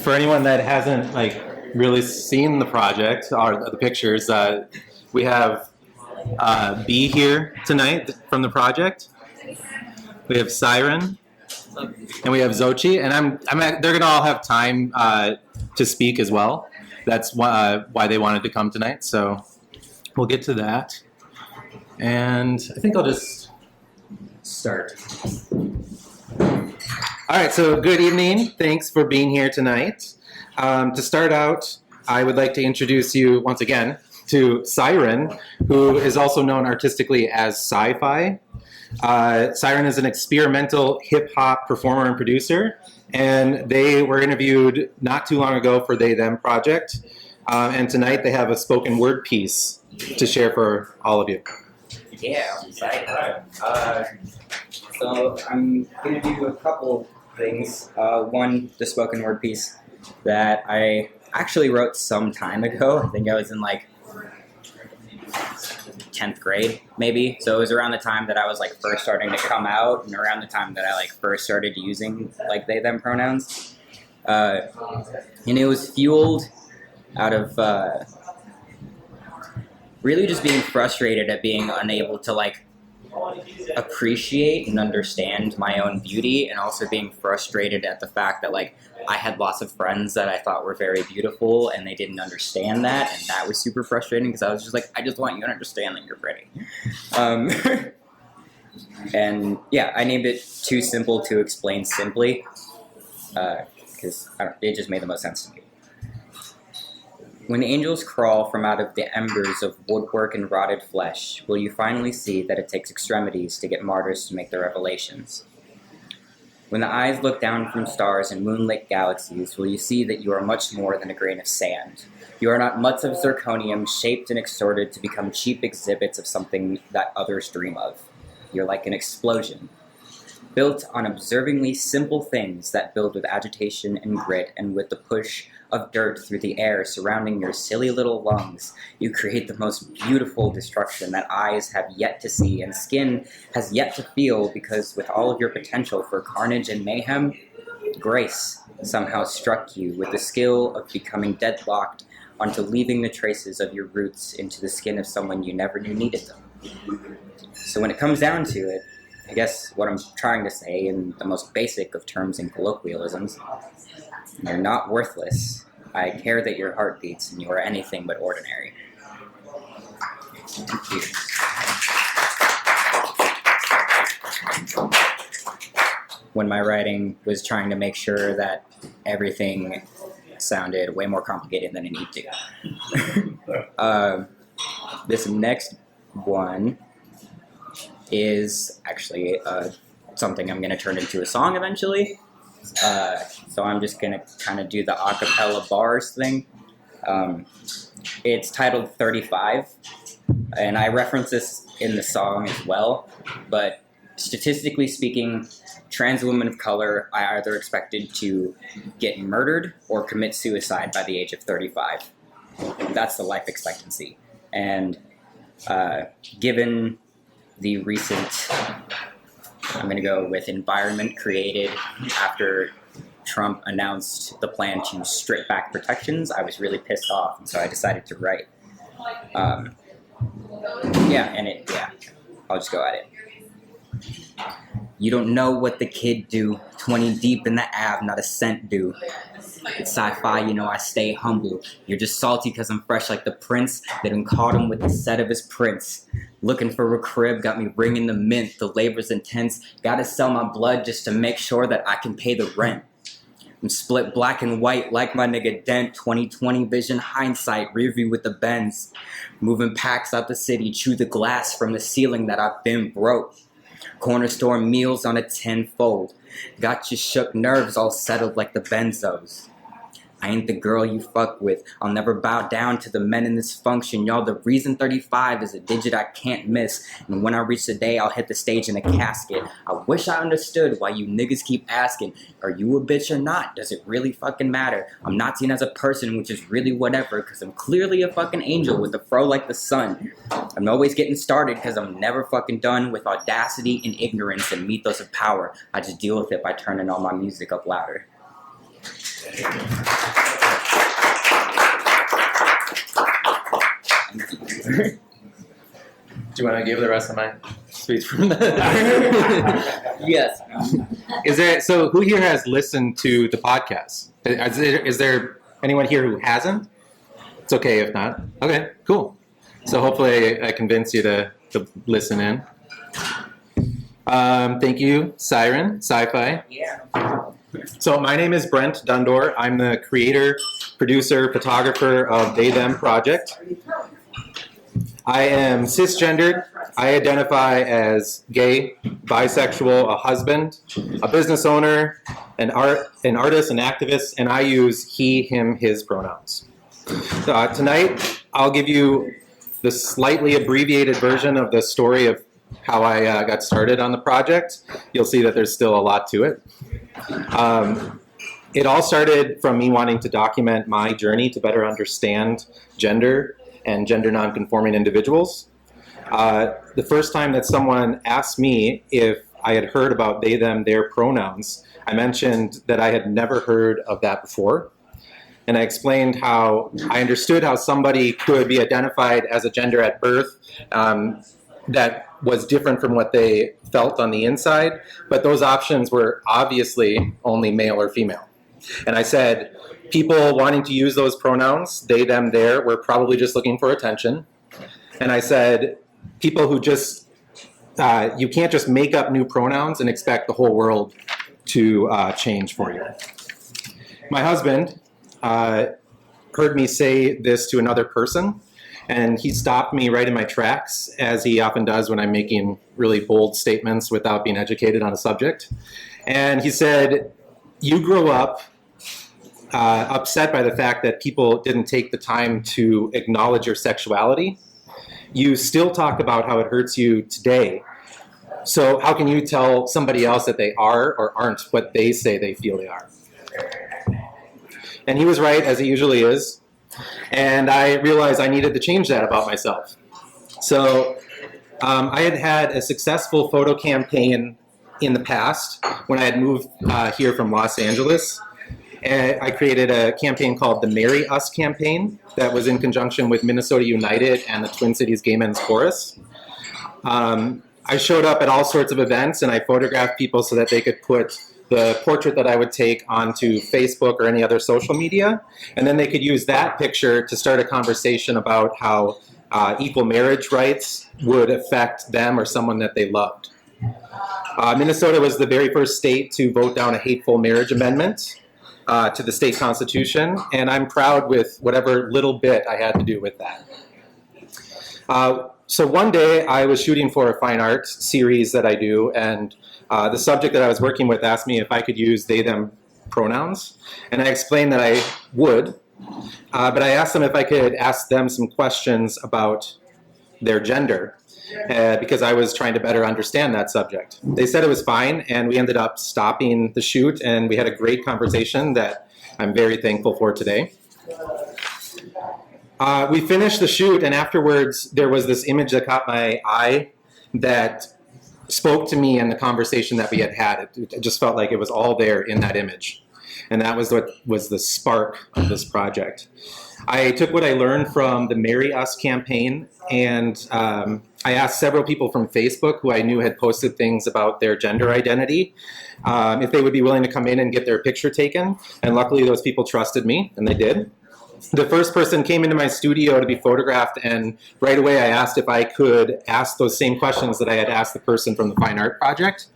for anyone that hasn't like really seen the project or the pictures, we have B here tonight from the project. We have Siren, and we have Xochi, and they're gonna all have time to speak as well. That's why they wanted to come tonight. So we'll get to that, and I think I'll just start. All right, so good evening. Thanks for being here tonight. To start out, I would like to introduce you once again to Siren, who is also known artistically as Sci-Fi. Siren is an experimental hip-hop performer and producer, and they were interviewed not too long ago for They Them Project. And tonight they have a spoken word piece to share for all of you. Yeah, I'm excited. So I'm going to do a couple things. One, the spoken word piece that I actually wrote some time ago. I think I was in like 10th grade, maybe. So it was around the time that I was like first starting to come out, and around the time that I like first started using like they them pronouns. And it was fueled out of really just being frustrated at being unable to like appreciate and understand my own beauty, and also being frustrated at the fact that like I had lots of friends that I thought were very beautiful and they didn't understand that, and that was super frustrating because I was just like, I just want you to understand that you're pretty. And yeah, I named it Too Simple to Explain Simply because it just made the most sense to me. When angels crawl from out of the embers of woodwork and rotted flesh, will you finally see that it takes extremities to get martyrs to make their revelations? When the eyes look down from stars and moonlit galaxies, will you see that you are much more than a grain of sand? You are not mutts of zirconium shaped and extorted to become cheap exhibits of something that others dream of. You're like an explosion, built on observingly simple things that build with agitation and grit, and with the push of dirt through the air surrounding your silly little lungs, you create the most beautiful destruction that eyes have yet to see and skin has yet to feel, because with all of your potential for carnage and mayhem, grace somehow struck you with the skill of becoming deadlocked onto leaving the traces of your roots into the skin of someone you never knew needed them. So when it comes down to it, I guess what I'm trying to say in the most basic of terms and colloquialisms, you're not worthless. I care that your heart beats and you are anything but ordinary. Thank you. When my writing was trying to make sure that everything sounded way more complicated than it needed to. This next one is actually something I'm going to turn into a song eventually. So I'm just going to kind of do the a cappella bars thing. It's titled 35, and I reference this in the song as well, but statistically speaking, trans women of color are either expected to get murdered or commit suicide by the age of 35. That's the life expectancy. And given the recent, I'm going to go with environment created after Trump announced the plan to strip back protections, I was really pissed off, and so I decided to write. I'll just go at it. You don't know what the kid do, 20 deep in the Ave, not a cent do. It's sci-fi, you know I stay humble. You're just salty because I'm fresh like the prince. They done caught him with the set of his prints. Looking for a crib, got me ringing the mint. The labor's intense. Gotta sell my blood just to make sure that I can pay the rent. I'm split black and white like my nigga Dent. 2020 vision, hindsight, rearview with the Benz. Moving packs out the city, chew the glass from the ceiling that I've been broke. Corner store meals on a 10-fold. Got your shook nerves all settled like the benzos. I ain't the girl you fuck with. I'll never bow down to the men in this function. Y'all, the reason 35 is a digit I can't miss. And when I reach the day, I'll hit the stage in a casket. I wish I understood why you niggas keep asking, are you a bitch or not? Does it really fucking matter? I'm not seen as a person, which is really whatever, because I'm clearly a fucking angel with a fro like the sun. I'm always getting started because I'm never fucking done with audacity and ignorance and mythos of power. I just deal with it by turning all my music up louder. Do you want to give the rest of my speech from the? Yes. Is there, so who here has listened to the podcast? Is there anyone here who hasn't? It's okay if not. Okay, cool. So hopefully I convince you to listen in. Thank you, Siren, Sci-Fi. Yeah. So my name is Brent Dundor. I'm the creator, producer, photographer of They Them Project. I am cisgendered. I identify as gay, bisexual, a husband, a business owner, an artist, an activist, and I use he, him, his pronouns. Tonight, I'll give you the slightly abbreviated version of the story of how I got started on the project. You'll see that there's still a lot to it. It all started from me wanting to document my journey to better understand gender and gender nonconforming individuals. The first time that someone asked me if I had heard about they, them, their pronouns, I mentioned that I had never heard of that before. And I explained how I understood how somebody could be identified as a gender at birth that was different from what they felt on the inside, but those options were obviously only male or female. And I said, people wanting to use those pronouns, they, them, their, were probably just looking for attention. And I said, people who just, you can't just make up new pronouns and expect the whole world to change for you. My husband heard me say this to another person, and he stopped me right in my tracks, as he often does when I'm making really bold statements without being educated on a subject. And he said, you grow up upset by the fact that people didn't take the time to acknowledge your sexuality. You still talk about how it hurts you today. So how can you tell somebody else that they are or aren't what they say they feel they are? And he was right, as he usually is. And I realized I needed to change that about myself. So I had had a successful photo campaign in the past when I had moved here from Los Angeles. And I created a campaign called the Marry Us campaign that was in conjunction with Minnesota United and the Twin Cities Gay Men's Chorus. I showed up at all sorts of events and I photographed people so that they could put the portrait that I would take onto Facebook or any other social media. And then they could use that picture to start a conversation about how equal marriage rights would affect them or someone that they loved. Minnesota was the very first state to vote down a hateful marriage amendment to the state constitution, and I'm proud with whatever little bit I had to do with that. So one day I was shooting for a fine art series that I do, and the subject that I was working with asked me if I could use they, them pronouns, and I explained that I would, but I asked them if I could ask them some questions about their gender, because I was trying to better understand that subject. They said it was fine, and we ended up stopping the shoot, and we had a great conversation that I'm very thankful for today. We finished the shoot, and afterwards there was this image that caught my eye that spoke to me in the conversation that we had had. It just felt like it was all there in that image. And that was what was the spark of this project. I took what I learned from the Marry Us campaign, and I asked several people from Facebook who I knew had posted things about their gender identity if they would be willing to come in and get their picture taken. And luckily those people trusted me, and they did. The first person came into my studio to be photographed, and right away I asked if I could ask those same questions that I had asked the person from the Fine Art Project.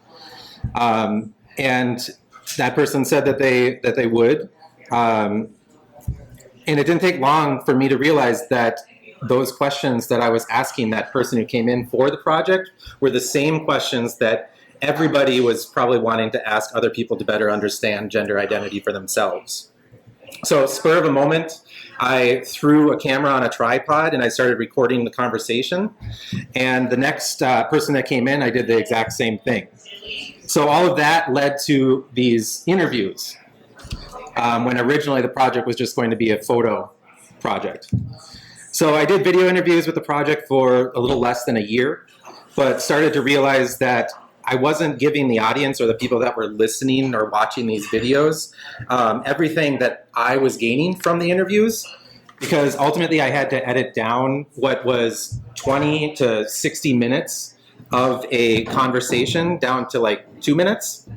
And that person said that they would. And it didn't take long for me to realize that those questions that I was asking that person who came in for the project were the same questions that everybody was probably wanting to ask other people to better understand gender identity for themselves. So spur of a moment, I threw a camera on a tripod and I started recording the conversation. And the next person that came in, I did the exact same thing. So all of that led to these interviews when originally the project was just going to be a photo project. So I did video interviews with the project for a little less than a year, but started to realize that I wasn't giving the audience or the people that were listening or watching these videos everything that I was gaining from the interviews, because ultimately I had to edit down what was 20 to 60 minutes of a conversation down to like 2 minutes,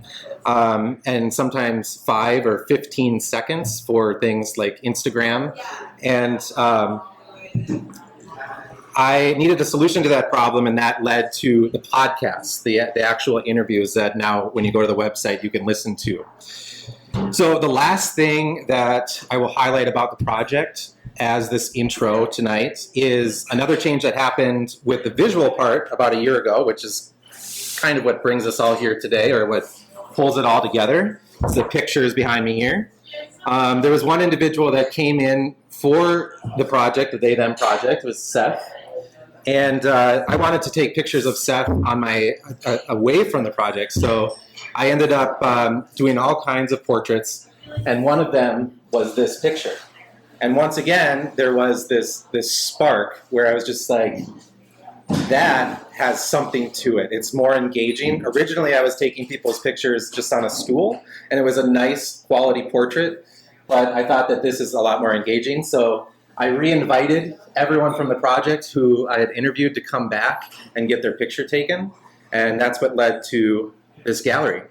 and sometimes 5 or 15 seconds for things like Instagram. And I needed a solution to that problem, and that led to the podcast, the actual interviews that now, when you go to the website, you can listen to. So the last thing that I will highlight about the project as this intro tonight is another change that happened with the visual part about a year ago, which is kind of what brings us all here today, or what pulls it all together. It's the pictures behind me here. There was one individual that came in for the project, the They Them project, was Seth. And I wanted to take pictures of Seth on my away from the project, so I ended up doing all kinds of portraits, and one of them was this picture. And once again, there was this spark where I was just like, that has something to it. It's more engaging. Originally, I was taking people's pictures just on a stool, and it was a nice quality portrait, but I thought that this is a lot more engaging, so I re-invited everyone from the project who I had interviewed to come back and get their picture taken, and that's what led to this gallery.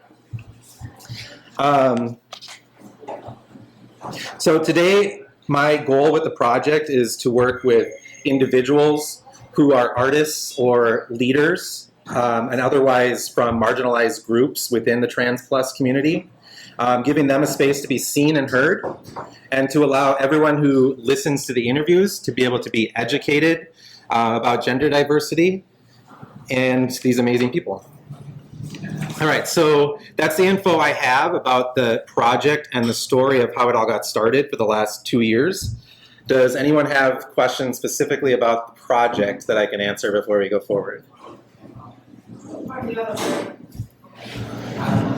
So today, my goal with the project is to work with individuals who are artists or leaders, and otherwise from marginalized groups within the Trans Plus community, giving them a space to be seen and heard, and to allow everyone who listens to the interviews to be able to be educated about gender diversity and these amazing people. All right, so that's the info I have about the project and the story of how it all got started for the last 2 years. Does anyone have questions specifically about the project that I can answer before we go forward?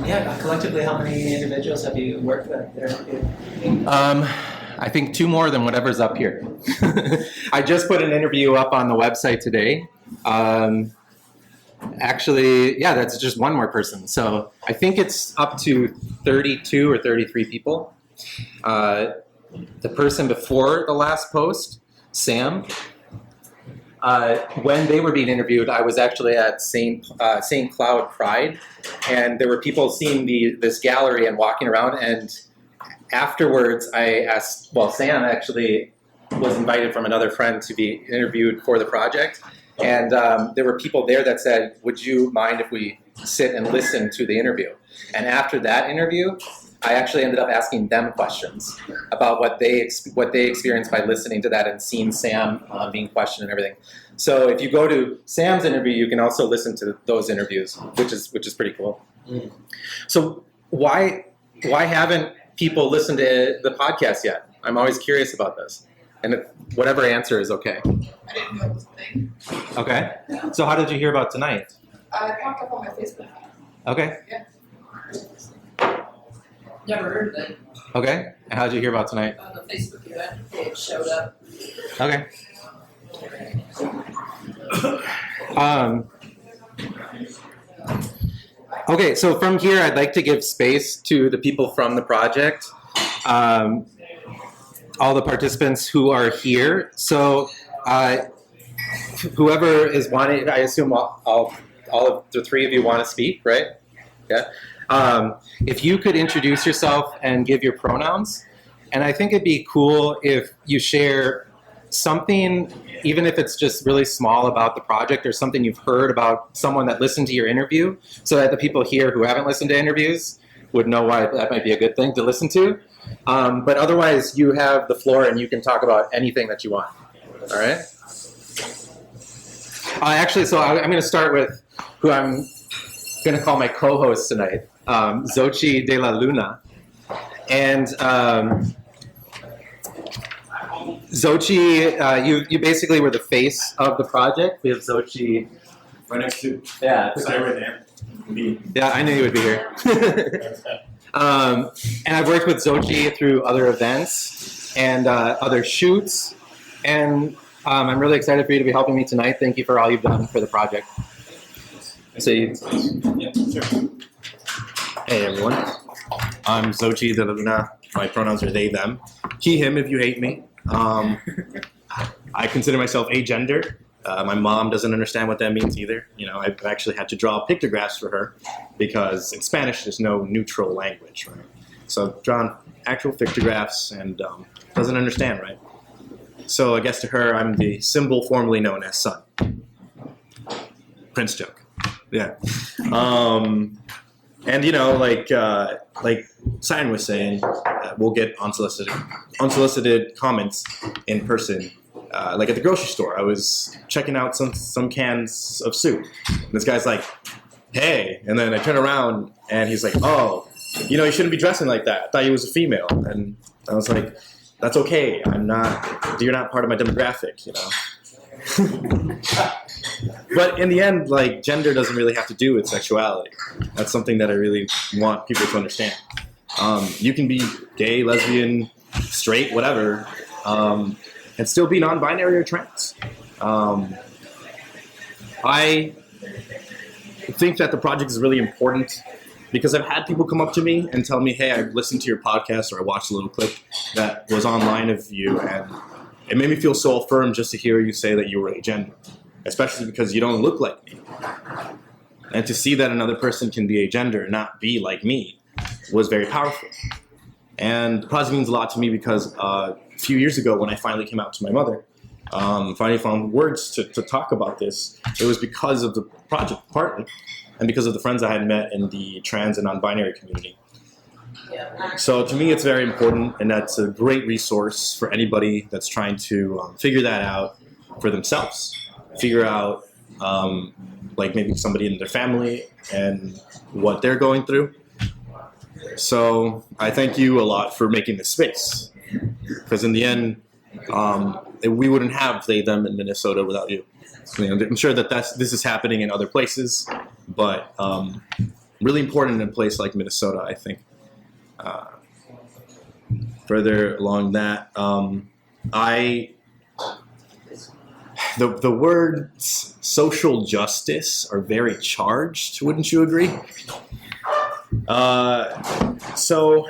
Yeah, collectively, how many individuals have you worked with there? I think 2 more than whatever's up here. I just put an interview up on the website today. Actually, yeah, that's just 1 more person. So I think it's up to 32 or 33 people. The person before the last post, Sam, when they were being interviewed, I was actually at St. Cloud Pride, and there were people seeing this gallery and walking around, and afterwards I asked, well, Sam actually was invited from another friend to be interviewed for the project, and there were people there that said, would you mind if we sit and listen to the interview? And after that interview, I actually ended up asking them questions about what they experienced by listening to that and seeing Sam being questioned and everything. So if you go to Sam's interview, you can also listen to those interviews, which is pretty cool. So why haven't people listened to the podcast yet? I'm always curious about this, and whatever answer is okay. I didn't know it was a thing. Okay. So how did you hear about tonight? It popped up on my Facebook. Okay. Yeah. Never heard of it. Okay. And how did you hear about tonight? On the Facebook event page showed up. Okay. Okay, so from here, I'd like to give space to the people from the project, all the participants who are here. So whoever is wanting, I assume all of the 3 of you want to speak, right? Yeah. If you could introduce yourself and give your pronouns, and I think it'd be cool if you share something, even if it's just really small, about the project or something you've heard about someone that listened to your interview, so that the people here who haven't listened to interviews would know why that might be a good thing to listen to. But otherwise, you have the floor and you can talk about anything that you want. All right? Actually, so I'm going to start with who I'm going to call my co-host tonight, Xochitl de la Luna. And Xochitl, you basically were the face of the project. We have Xochitl Right next to Yeah. Siren and me. Yeah, I knew you would be here. And I've worked with Xochitl through other events and other shoots. And I'm really excited for you to be helping me tonight. Thank you for all you've done for the project. Say, Yeah, sure. Hey everyone, I'm Zochi Daluna. My pronouns are they, them. He, him if you hate me. I consider myself agender. My mom doesn't understand what that means either. You know, I've actually had to draw pictographs for her because in Spanish there's no neutral language, right? So I've drawn actual pictographs and doesn't understand, right? So I guess to her I'm the symbol formerly known as son. Prince joke. Yeah. And you know, like Siren was saying, we'll get unsolicited comments in person. Like at the grocery store, I was checking out some cans of soup. And this guy's like, "Hey," and then I turn around and he's like, "Oh, you know, you shouldn't be dressing like that. I thought you was a female." And I was like, "That's okay. I'm not. You're not part of my demographic, you know." But in the end, like, gender doesn't really have to do with sexuality. That's something that I really want people to understand. You can be gay, lesbian, straight, whatever, and still be non-binary or trans. I think that the project is really important because I've had people come up to me and tell me, "Hey, I listened to your podcast or I watched a little clip that was online of you, and it made me feel so affirmed just to hear you say that you were agender, especially because you don't look like me." And to see that another person can be agender and not be like me was very powerful. And the project means a lot to me because a few years ago when I finally came out to my mother, finally found words to talk about this, it was because of the project, partly, and because of the friends I had met in the trans and non-binary community. So to me, it's very important, and that's a great resource for anybody that's trying to figure that out for themselves. Figure out, like maybe somebody in their family and what they're going through. So I thank you a lot for making this space, because in the end, we wouldn't have they, them in Minnesota without you. You know, I'm sure that this is happening in other places, but really important in a place like Minnesota, I think. Further along that, the words social justice are very charged, wouldn't you agree? So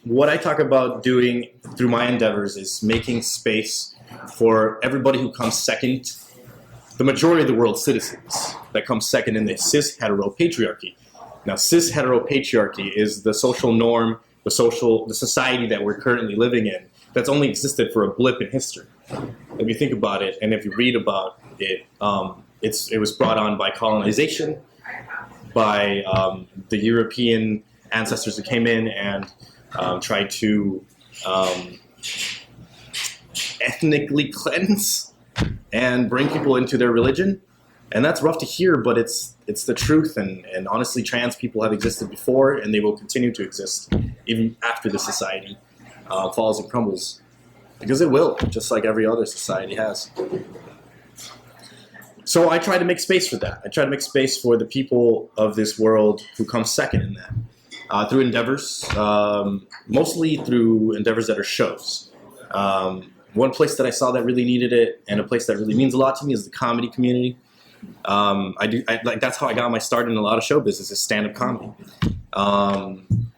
what I talk about doing through my endeavors is making space for everybody who comes second, the majority of the world's citizens that come second in the cis-hetero patriarchy. Now, cis-hetero patriarchy is the social norm, the society that we're currently living in that's only existed for a blip in history. If you think about it, and if you read about it, it was brought on by colonization, by the European ancestors who came in and tried to ethnically cleanse and bring people into their religion. And that's rough to hear, but it's the truth. And honestly, trans people have existed before, and they will continue to exist even after the society falls and crumbles. Because it will, just like every other society has. So I try to make space for that. I try to make space for the people of this world who come second in that. Through endeavors, mostly through endeavors that are shows. One place that I saw that really needed it, and a place that really means a lot to me, is the comedy community. That's how I got my start in a lot of show business, is stand-up comedy.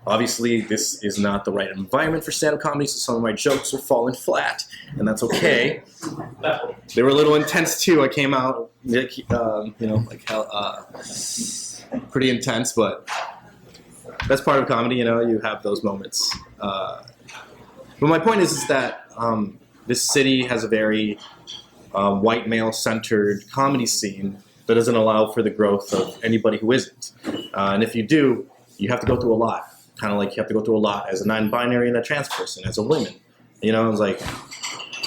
Obviously, this is not the right environment for stand-up comedy, so some of my jokes are falling flat, and that's okay. They were a little intense too. I came out, pretty intense, but that's part of comedy. You know, you have those moments. But my point is that this city has a very white male-centered comedy scene that doesn't allow for the growth of anybody who isn't. And if you do, you have to go through a lot. Kind of like you have to go through a lot as a non-binary and a trans person, as a woman. You know, it's like,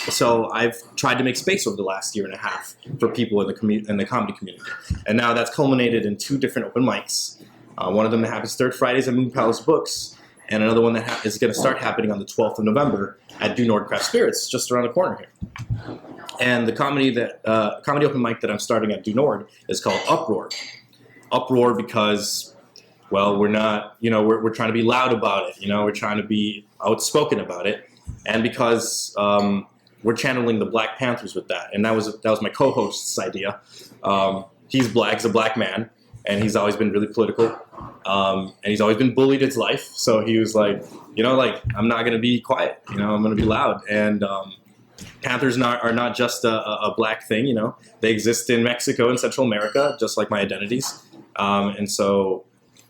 so I've tried to make space over the last year and a half for people in the comedy community. And now that's culminated in 2 different open mics. One of them that happens third Fridays at Moon Palace Books, and another one that is going to start happening on the 12th of November at Du Nord Craft Spirits, just around the corner here. And the comedy open mic that I'm starting at Du Nord is called Uproar. Uproar because, well, we're not, you know, we're trying to be loud about it. You know, we're trying to be outspoken about it, and because we're channeling the Black Panthers with that. And that was my co-host's idea. He's black, he's a black man, and he's always been really political, and he's always been bullied his life. So he was like, I'm not gonna be quiet. I'm gonna be loud. And Panthers are not just a black thing. They exist in Mexico and Central America, just like my identities. And so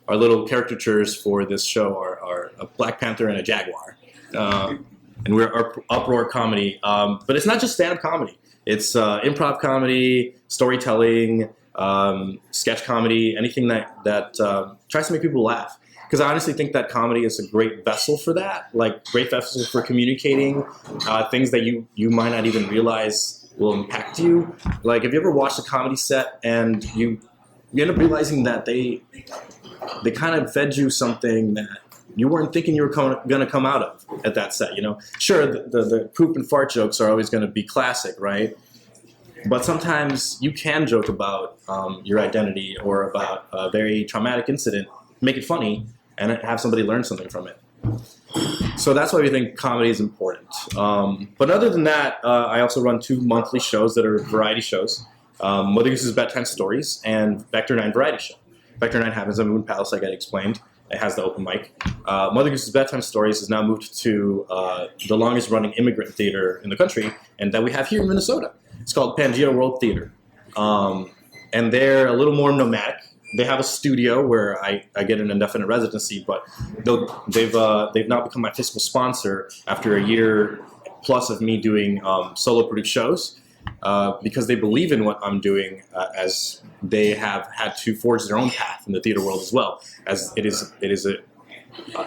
our little caricatures for this show are a Black Panther and a jaguar. And we're uproar comedy. But it's not just stand-up comedy. It's improv comedy, storytelling, sketch comedy, anything that tries to make people laugh. Because I honestly think that comedy is a great vessel for that, like great vessel for communicating things that you might not even realize will impact you. Like, have you ever watched a comedy set and you end up realizing that they kind of fed you something that you weren't thinking you were going to come out of at that set, Sure, the poop and fart jokes are always going to be classic, right? But sometimes you can joke about your identity or about a very traumatic incident, make it funny, and have somebody learn something from it. So that's why we think comedy is important. But other than that, I also run 2 monthly shows that are variety shows. Mother Goose's Bedtime Stories and Vector 9 Variety Show. Vector 9 happens at Moon Palace, like I explained. It has the open mic. Mother Goose's Bedtime Stories has now moved to the longest running immigrant theater in the country, and that we have here in Minnesota. It's called Pangea World Theater. And they're a little more nomadic. They have a studio where I get an indefinite residency, but they've now become my fiscal sponsor after a year plus of me doing solo produced shows, because they believe in what I'm doing, as they have had to forge their own path in the theater world as well, as it is a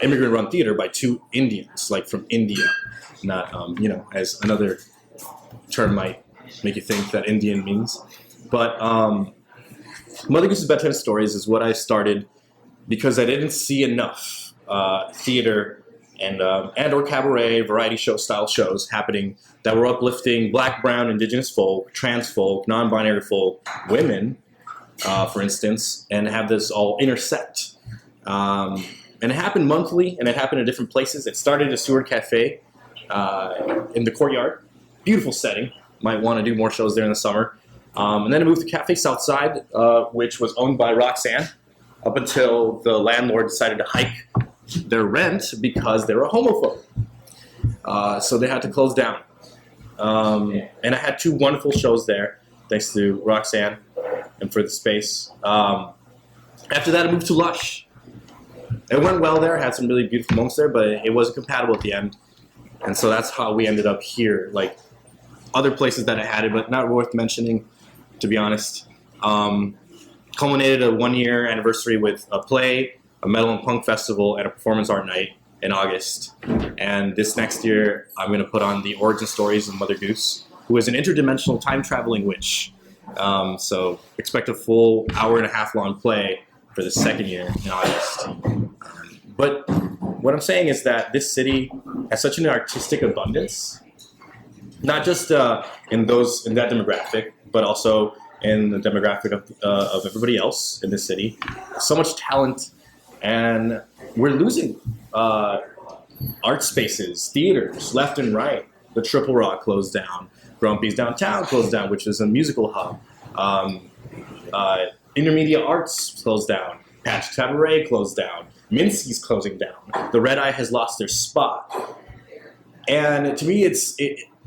immigrant run theater by 2 Indians, like from India, not as another term might make you think that Indian means. But Mother Goose's Bedtime Stories is what I started because I didn't see enough theater and or cabaret, variety show style shows happening that were uplifting Black, Brown, Indigenous folk, trans folk, non-binary folk, women, for instance, and have this all intersect. And it happened monthly, and it happened in different places. It started at Seward Cafe in the courtyard. Beautiful setting. Might want to do more shows there in the summer. And then it moved to Cafe Southside, which was owned by Roxanne, up until the landlord decided to hike their rent because they were homophobe. So they had to close down. And I had 2 wonderful shows there, thanks to Roxanne and for the space. After that, I moved to Lush. It went well there. I had some really beautiful moments there, but it wasn't compatible at the end. And so that's how we ended up here. Like, other places that I had it, but not worth mentioning, to be honest. Culminated a 1-year anniversary with a play, a metal and punk festival, and a performance art night in August. And this next year, I'm going to put on the origin stories of Mother Goose, who is an interdimensional time-traveling witch. So expect a full 1.5 long play for the 2nd year in August. But what I'm saying is that this city has such an artistic abundance, not just in that demographic, but also in the demographic of everybody else in this city. So much talent, and we're losing art spaces, theaters, left and right. The Triple Rock closed down. Grumpy's Downtown closed down, which is a musical hub. Intermedia Arts closed down. Patch Cabaret closed down. Minsky's closing down. The Red Eye has lost their spot. And to me,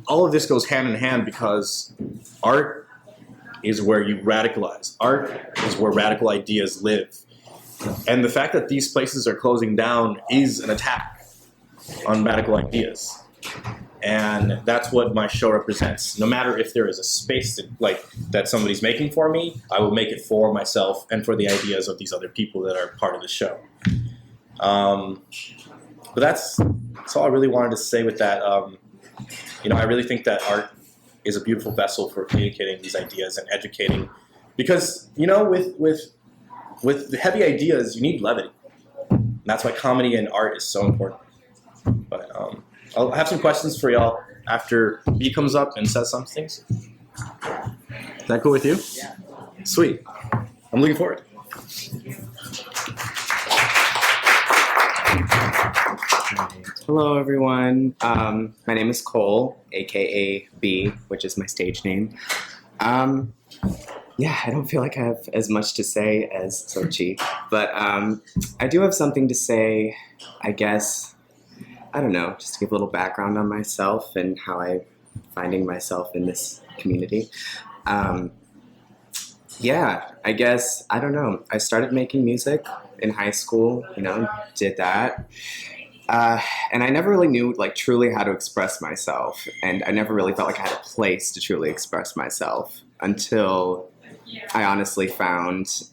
all of this goes hand in hand because art is where you radicalize. Art is where radical ideas live. And the fact that these places are closing down is an attack on radical ideas. And that's what my show represents. No matter if there is a space that somebody's making for me, I will make it for myself and for the ideas of these other people that are part of the show. But that's all I really wanted to say with that. I really think that art is a beautiful vessel for communicating these ideas and educating, because with the heavy ideas, you need levity. And that's why comedy and art is so important. But I'll have some questions for y'all after B comes up and says some things. Is that cool with you? Yeah. Sweet. I'm looking forward. Hello, everyone. My name is Cole, aka B, which is my stage name. yeah, I don't feel like I have as much to say as Sochi, but I do have something to say, I guess. I don't know, just to give a little background on myself and how I'm finding myself in this community. Yeah, I guess, I don't know. I started making music in high school, did that. And I never really knew, like, truly how to express myself. And I never really felt like I had a place to truly express myself until I honestly found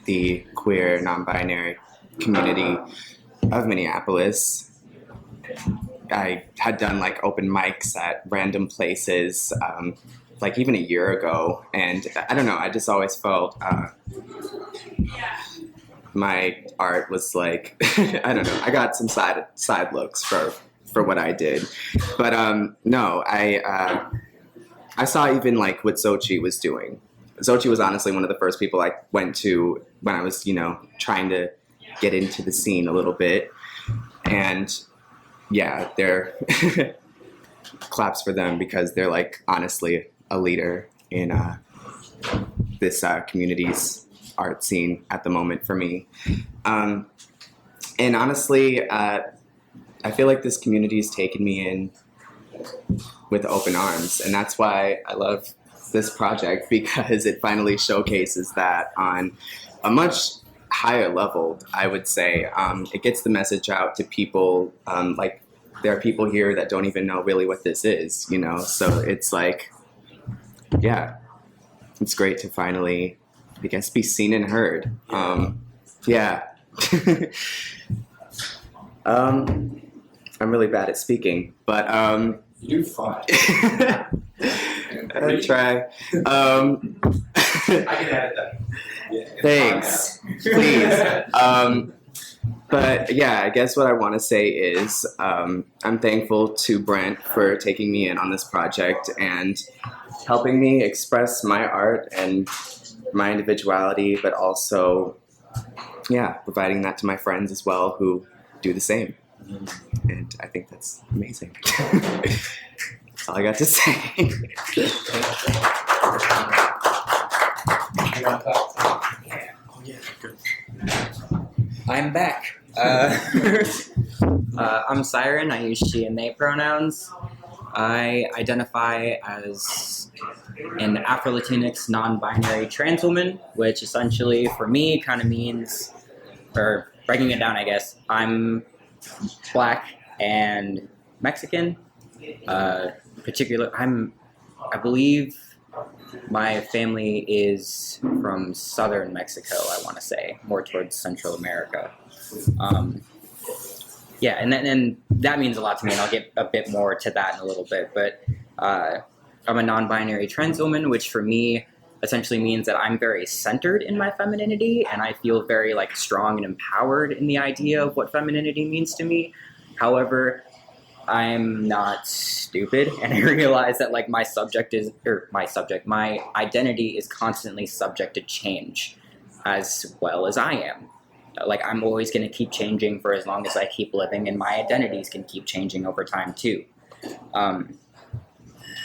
the queer, non-binary community of Minneapolis. I had done, like, open mics at random places, like even a year ago, and I don't know, I just always felt my art was like, I don't know, I got some side looks for what I did, but no, I saw even like what Sochi was doing. Sochi was honestly one of the first people I went to when I was, trying to get into the scene a little bit, and yeah, they're claps for them because they're like honestly a leader in this community's art scene at the moment for me. And honestly, I feel like this community has taken me in with open arms, and that's why I love this project, because it finally showcases that on a much higher level, I would say. It gets the message out to people, like there are people here that don't even know really what this is, so it's like, yeah, it's great to finally, I guess, be seen and heard. Yeah. I'm really bad at speaking, but You fine. I try. I can edit that. Yeah. Thanks, please. But yeah, I guess what I want to say is I'm thankful to Brent for taking me in on this project and helping me express my art and my individuality, but also, yeah, providing that to my friends as well who do the same. And I think that's amazing. That's all I got to say. I'm back. I'm Siren. I use she and they pronouns. I identify as an Afro-Latinx non-binary trans woman, which essentially for me kind of means, or breaking it down, I guess, I'm Black and Mexican. I believe my family is from southern Mexico, I want to say, more towards Central America. Yeah, and that means a lot to me, and I'll get a bit more to that in a little bit. But I'm a non-binary trans woman, which for me essentially means that I'm very centered in my femininity, and I feel very like strong and empowered in the idea of what femininity means to me. However, I'm not stupid, and I realize that like my identity is constantly subject to change, as well as I am. Like I'm always going to keep changing for as long as I keep living, and my identities can keep changing over time too.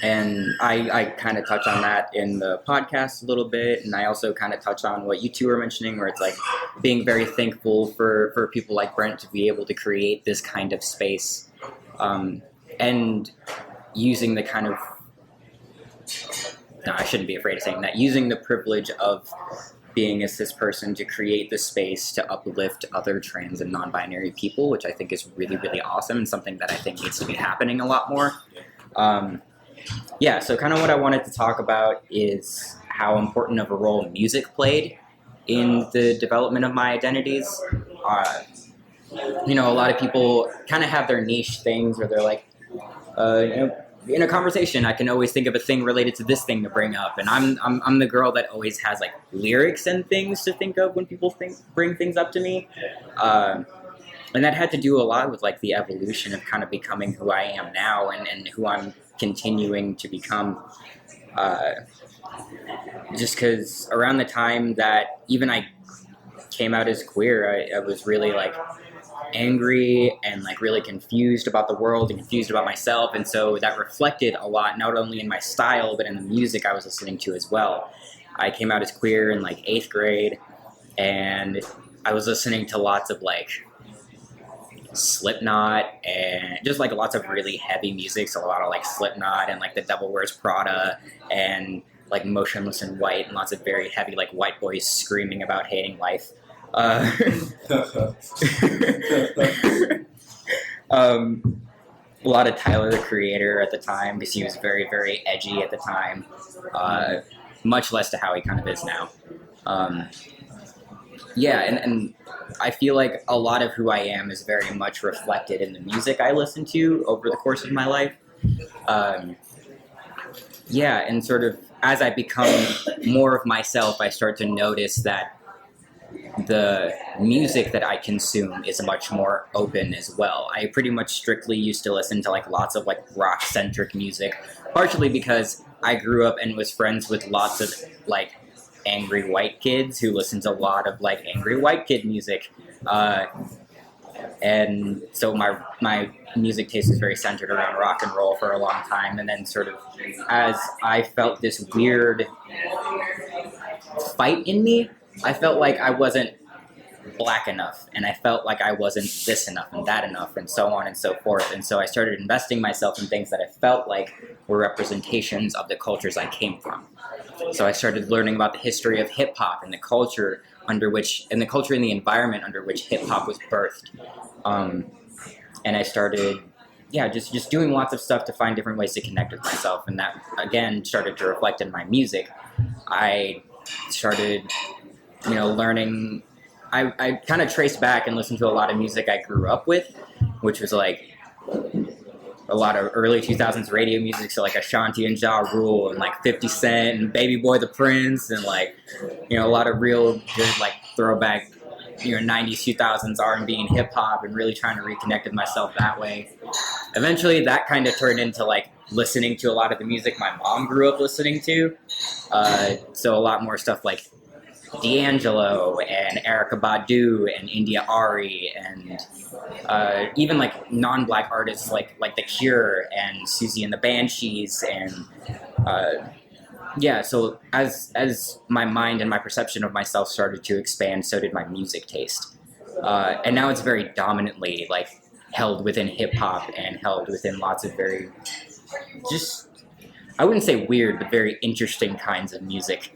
And I kind of touch on that in the podcast a little bit, and I also kind of touch on what you two were mentioning, where it's like being very thankful for people like Brent to be able to create this kind of space, and using the kind of, no, I shouldn't be afraid of saying that, using the privilege of being a cis person to create the space to uplift other trans and non-binary people, which I think is really, really awesome, and something that I think needs to be happening a lot more. Yeah, so kind of what I wanted to talk about is how important of a role music played in the development of my identities. A lot of people kind of have their niche things where they're like, in a conversation, I can always think of a thing related to this thing to bring up, and I'm the girl that always has like lyrics and things to think of when people bring things up to me, and that had to do a lot with like the evolution of kind of becoming who I am now and who I'm continuing to become. Just because around the time that even I came out as queer, I was really like angry and like really confused about the world and confused about myself, and so that reflected a lot not only in my style but in the music I was listening to as well. I came out as queer in like 8th grade, and I was listening to lots of like Slipknot and just like lots of really heavy music, so a lot of like Slipknot and like The Devil Wears Prada and like Motionless in White, and lots of very heavy like white boys screaming about hating life. A lot of Tyler the Creator at the time, because he was very, very edgy at the time, much less to how he kind of is now. Yeah, and I feel like a lot of who I am is very much reflected in the music I listen to over the course of my life. Yeah, and sort of as I become more of myself, I start to notice that the music that I consume is much more open as well. I pretty much strictly used to listen to like lots of like rock-centric music, partially because I grew up and was friends with lots of like angry white kids who listened to a lot of like angry white kid music. And so my music taste is very centered around rock and roll for a long time, and then sort of as I felt this weird fight in me, I felt like I wasn't black enough, and I felt like I wasn't this enough and that enough, and so on and so forth. And so I started investing myself in things that I felt like were representations of the cultures I came from. So I started learning about the history of hip hop and the culture under which, and the culture and the environment under which hip hop was birthed. And I started, just doing lots of stuff to find different ways to connect with myself, and that again started to reflect in my music. I started, learning. I kind of traced back and listened to a lot of music I grew up with, which was like a lot of early 2000s radio music, so like Ashanti and Ja Rule and like 50 Cent and Baby Boy the Prince, and like, a lot of real good like throwback, 90s, 2000s R&B and hip hop, and really trying to reconnect with myself that way. Eventually that kind of turned into like listening to a lot of the music my mom grew up listening to. So a lot more stuff like D'Angelo and Erykah Badu and India Ari, and even like non-black artists like The Cure and Susie and the Banshees, and so as my mind and my perception of myself started to expand, so did my music taste, and now it's very dominantly like held within hip hop and held within lots of very just, I wouldn't say weird, but very interesting kinds of music.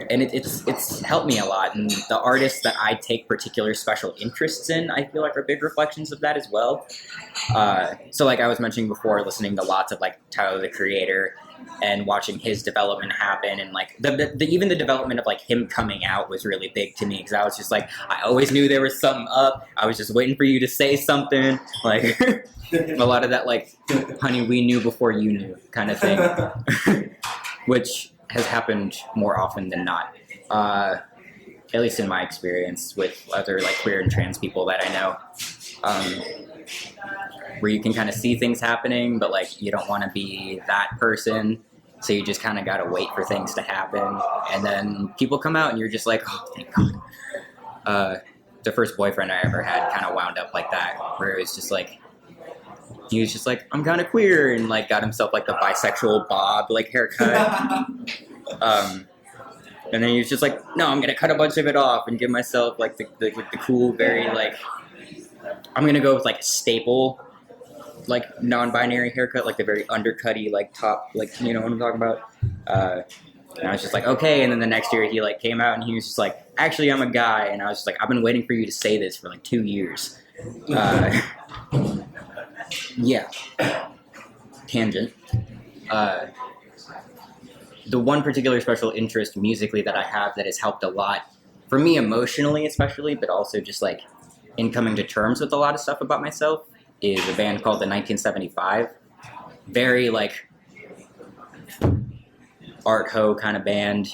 And it's helped me a lot, and the artists that I take particular special interests in, I feel like are big reflections of that as well. So like I was mentioning before, listening to lots of like Tyler the Creator and watching his development happen, and like even the development of like him coming out was really big to me, because I was just like, I always knew there was something up. I was just waiting for you to say something, like a lot of that like, honey, we knew before you knew kind of thing, which has happened more often than not, at least in my experience with other like queer and trans people that I know, where you can kind of see things happening, but like you don't want to be that person, so you just kind of got to wait for things to happen, and then people come out and you're just like, oh, thank God. The first boyfriend I ever had kind of wound up like that, where it was just like, he was just like, I'm kind of queer, and like got himself like the bisexual bob like haircut. And then he was just like, no, I'm gonna cut a bunch of it off and give myself like the cool, very like, I'm gonna go with like a staple, like non-binary haircut, like the very undercutty like top, like, you know what I'm talking about. And I was just like, okay. And then the next year he like came out and he was just like, actually I'm a guy. And I was just like, I've been waiting for you to say this for like 2 years. Yeah. Tangent. The one particular special interest musically that I have that has helped a lot, for me emotionally especially, but also just like in coming to terms with a lot of stuff about myself, is a band called the 1975. Very like art ho kind of band.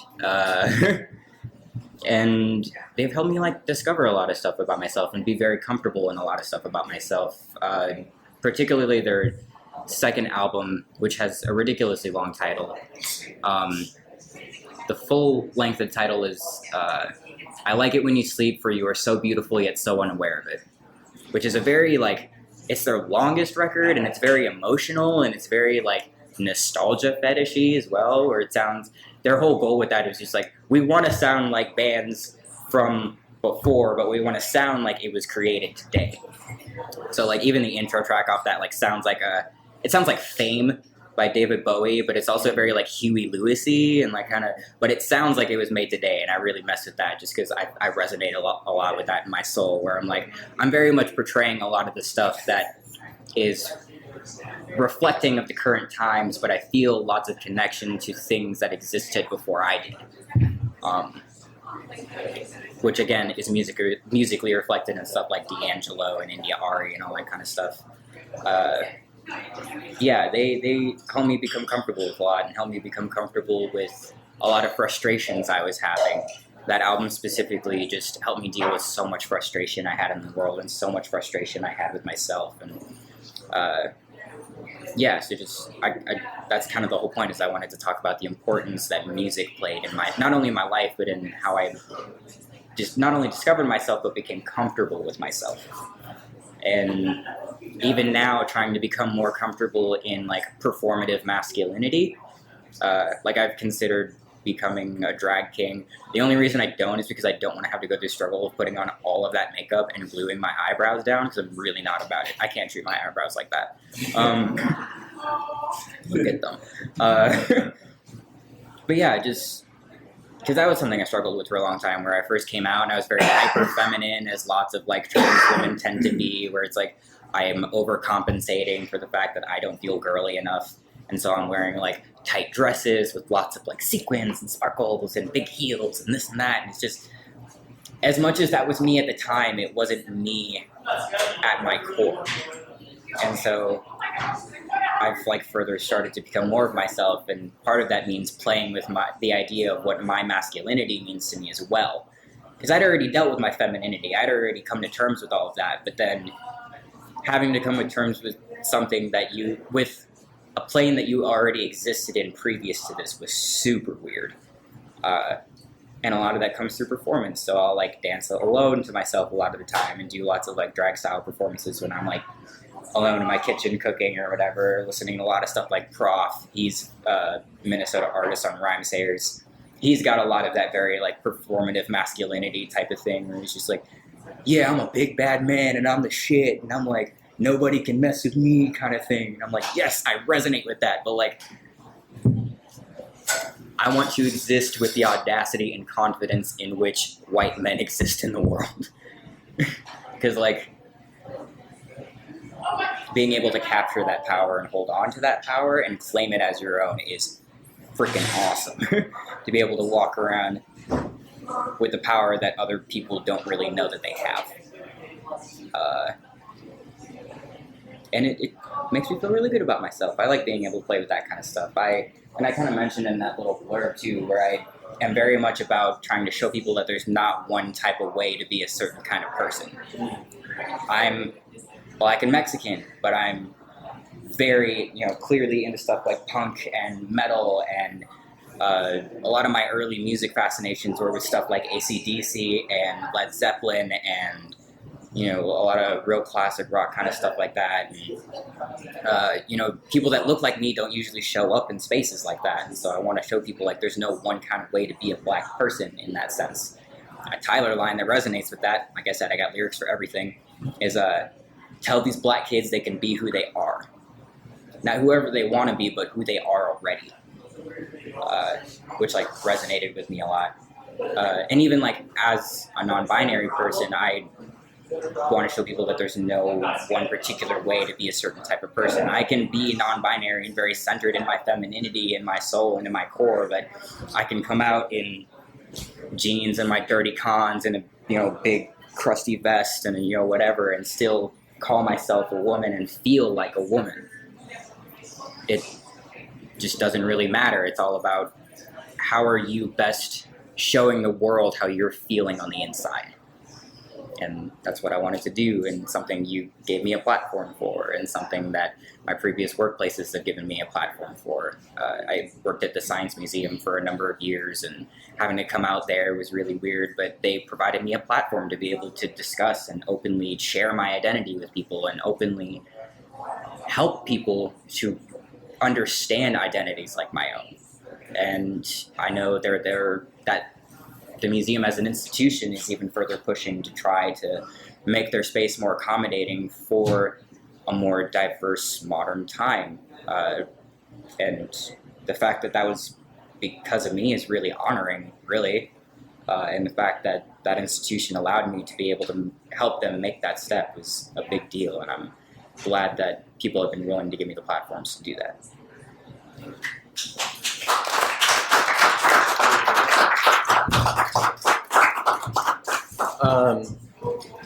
And they've helped me like discover a lot of stuff about myself and be very comfortable in a lot of stuff about myself. Particularly their second album, which has a ridiculously long title. The full length of the title is I like it when you sleep, for you are so beautiful yet so unaware of it, which is a very like, it's their longest record, and it's very emotional, and it's very like nostalgia fetishy as well, where it sounds, their whole goal with that is just like, we want to sound like bands from before, but we want to sound like it was created today. So like even the intro track off that like sounds like it sounds like Fame by David Bowie, but it's also very like Huey Lewisy and like kind of, but it sounds like it was made today, and I really mess with that just because I resonate a lot with that in my soul, where I'm like, I'm very much portraying a lot of the stuff that is reflecting of the current times, but I feel lots of connection to things that existed before I did. Which again is musically reflected in stuff like D'Angelo and India Ari and all that kind of stuff. Yeah, they helped me become comfortable with a lot and helped me become comfortable with a lot of frustrations I was having. That album specifically just helped me deal with so much frustration I had in the world and so much frustration I had with myself. And yeah, so just that's kind of the whole point, is I wanted to talk about the importance that music played in my, not only my life, but in how I just not only discovered myself, but became comfortable with myself. And even now, trying to become more comfortable in like performative masculinity, like I've considered becoming a drag king. The only reason I don't is because I don't want to have to go through the struggle of putting on all of that makeup and gluing my eyebrows down, because I'm really not about it. I can't treat my eyebrows like that. Look at them. But yeah, just because that was something I struggled with for a long time, where I first came out and I was very hyper feminine, as lots of like trans women tend to be, where it's like I am overcompensating for the fact that I don't feel girly enough. And so I'm wearing like tight dresses with lots of like sequins and sparkles and big heels and this and that. And it's just, as much as that was me at the time, it wasn't me at my core. And so I've like further started to become more of myself. And part of that means playing with the idea of what my masculinity means to me as well. Because I'd already dealt with my femininity. I'd already come to terms with all of that. But then having to come to terms with something that with a plane that you already existed in previous to this was super weird. And a lot of that comes through performance. So I'll like dance alone to myself a lot of the time and do lots of like drag style performances when I'm like alone in my kitchen cooking or whatever, listening to a lot of stuff like Prof. He's a Minnesota artist on Rhymesayers. He's got a lot of that very like performative masculinity type of thing, where he's just like, yeah, I'm a big bad man and I'm the shit. And I'm like, nobody can mess with me kind of thing. And I'm like, yes, I resonate with that. But like, I want to exist with the audacity and confidence in which white men exist in the world. Because like, being able to capture that power and hold on to that power and claim it as your own is freaking awesome. To be able to walk around with the power that other people don't really know that they have. And it makes me feel really good about myself. I like being able to play with that kind of stuff. And I kind of mentioned in that little blurb too, where I am very much about trying to show people that there's not one type of way to be a certain kind of person. I'm Black and Mexican, but I'm very, clearly into stuff like punk and metal, and a lot of my early music fascinations were with stuff like AC/DC and Led Zeppelin and, a lot of real classic rock kind of stuff like that. And, people that look like me don't usually show up in spaces like that. And so I want to show people like there's no one kind of way to be a Black person in that sense. A Tyler line that resonates with that, like I said, I got lyrics for everything, is tell these Black kids they can be who they are. Not whoever they want to be, but who they are already. Which like resonated with me a lot. And even like as a non-binary person, I want to show people that there's no one particular way to be a certain type of person. I can be non-binary and very centered in my femininity and my soul and in my core, but I can come out in jeans and my dirty cons and a big crusty vest and whatever, and still call myself a woman and feel like a woman. It just doesn't really matter. It's all about how are you best showing the world how you're feeling on the inside. and that's what I wanted to do, and something you gave me a platform for, and something that my previous workplaces have given me a platform for. I worked at the Science Museum for a number of years, and having to come out there was really weird, but they provided me a platform to be able to discuss and openly share my identity with people and openly help people to understand identities like my own. And I know that the museum as an institution is even further pushing to try to make their space more accommodating for a more diverse modern time. And the fact that that was because of me is really honoring, really. And the fact that that institution allowed me to be able to help them make that step was a big deal. And I'm glad that people have been willing to give me the platforms to do that.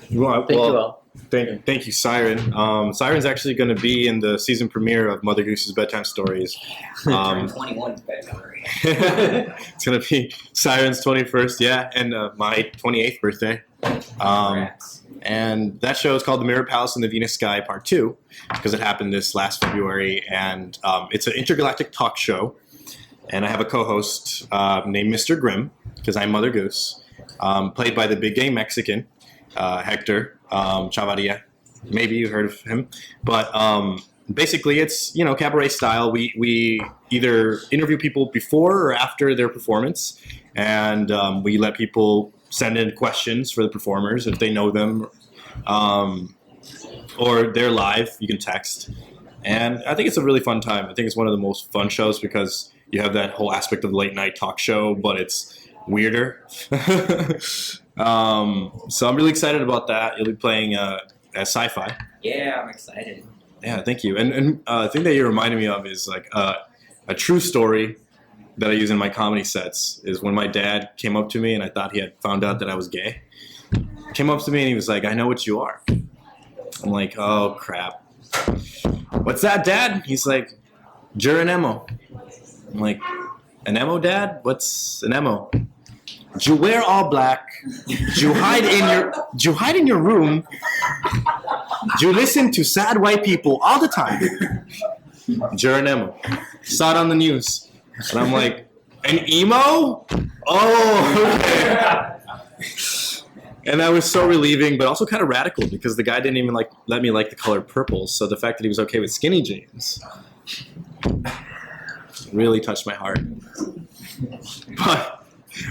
Thank you all. Thank you, Siren. Siren's actually going to be in the season premiere of Mother Goose's Bedtime Stories. Turned 21 February. It's going to be Siren's 21st, yeah, and my 28th birthday. And that show is called The Mirror Palace and the Venus Sky Part 2 because it happened this last February. And it's an intergalactic talk show. And I have a co-host named Mr. Grimm because I'm Mother Goose, played by the big gay Mexican, Hector Chavarria. Maybe you've heard of him. But basically it's, cabaret style. We either interview people before or after their performance. And we let people send in questions for the performers if they know them, or they're live. You can text, and I think it's a really fun time. I think it's one of the most fun shows because you have that whole aspect of the late night talk show, but it's weirder. So I'm really excited about that. You'll be playing at Sci-Fi. Yeah, I'm excited. Yeah, thank you. And the thing that you reminded me of is like a true story that I use in my comedy sets is when my dad came up to me and I thought he had found out that I was gay. Came up to me and he was like, "I know what you are." I'm like, "Oh, crap. What's that, Dad?" He's like, "You're an emo." I'm like, "An emo, Dad? What's an emo?" "You wear all black. You hide in your room. You listen to sad white people all the time. You're an emo. Saw it on the news." And I'm like, "An emo? Oh, okay." And that was so relieving, but also kind of radical because the guy didn't even let me like the color purple. So the fact that he was okay with skinny jeans really touched my heart. But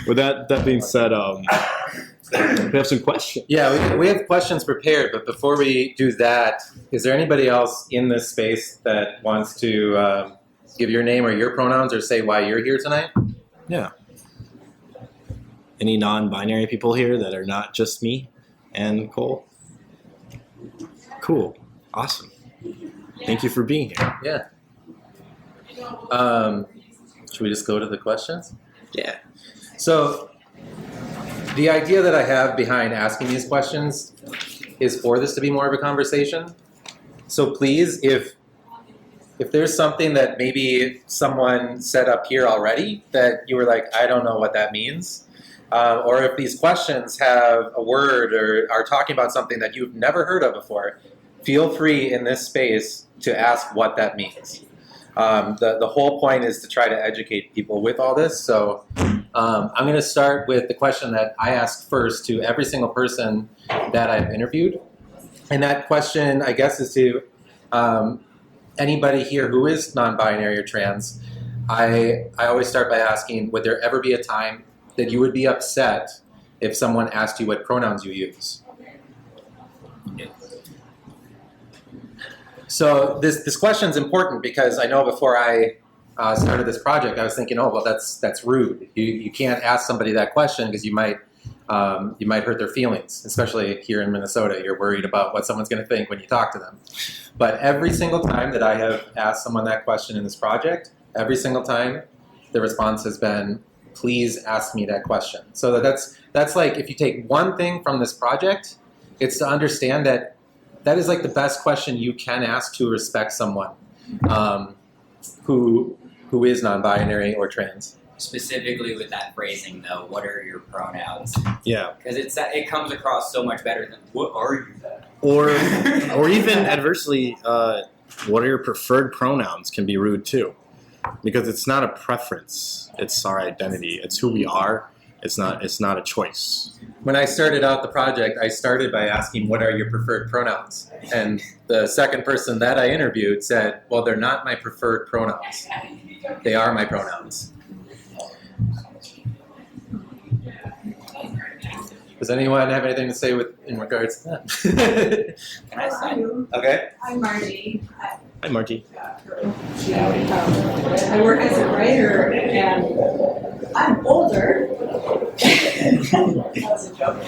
with that being said, we have some questions. Yeah, we have questions prepared, but before we do that, is there anybody else in this space that wants to give your name or your pronouns or say why you're here tonight? Yeah. Any non-binary people here that are not just me and Cole? Cool. Awesome. Thank you for being here. Yeah. Should we just go to the questions? Yeah. So the idea that I have behind asking these questions is for this to be more of a conversation. So please, if there's something that maybe someone said up here already that you were like, "I don't know what that means," or if these questions have a word or are talking about something that you've never heard of before, feel free in this space to ask what that means. The whole point is to try to educate people with all this. So I'm going to start with the question that I asked first to every single person that I've interviewed. And that question, I guess, is to anybody here who is non-binary or trans. I always start by asking, would there ever be a time that you would be upset if someone asked you what pronouns you use? So this question is important because I know before I started this project, I was thinking, oh, well, that's rude. You can't ask somebody that question because you might hurt their feelings, especially here in Minnesota. You're worried about what someone's going to think when you talk to them. But every single time that I have asked someone that question in this project, every single time the response has been, "Please ask me that question." So that's like, if you take one thing from this project, it's to understand that is like the best question you can ask to respect someone who is non-binary or trans. specifically with that phrasing though, what are your pronouns? Yeah. Because it comes across so much better than what are you? Or even adversely, what are your preferred pronouns can be rude too, because it's not a preference. It's our identity. It's who we are. It's not a choice. When I started out the project, I started by asking, what are your preferred pronouns? And the second person that I interviewed said, well, they're not my preferred pronouns. They are my pronouns. Does anyone have anything to say in regards to that? Can I sign? Okay. I'm Margie. Hi, Marty. I work as a writer and I'm older. That was a joke.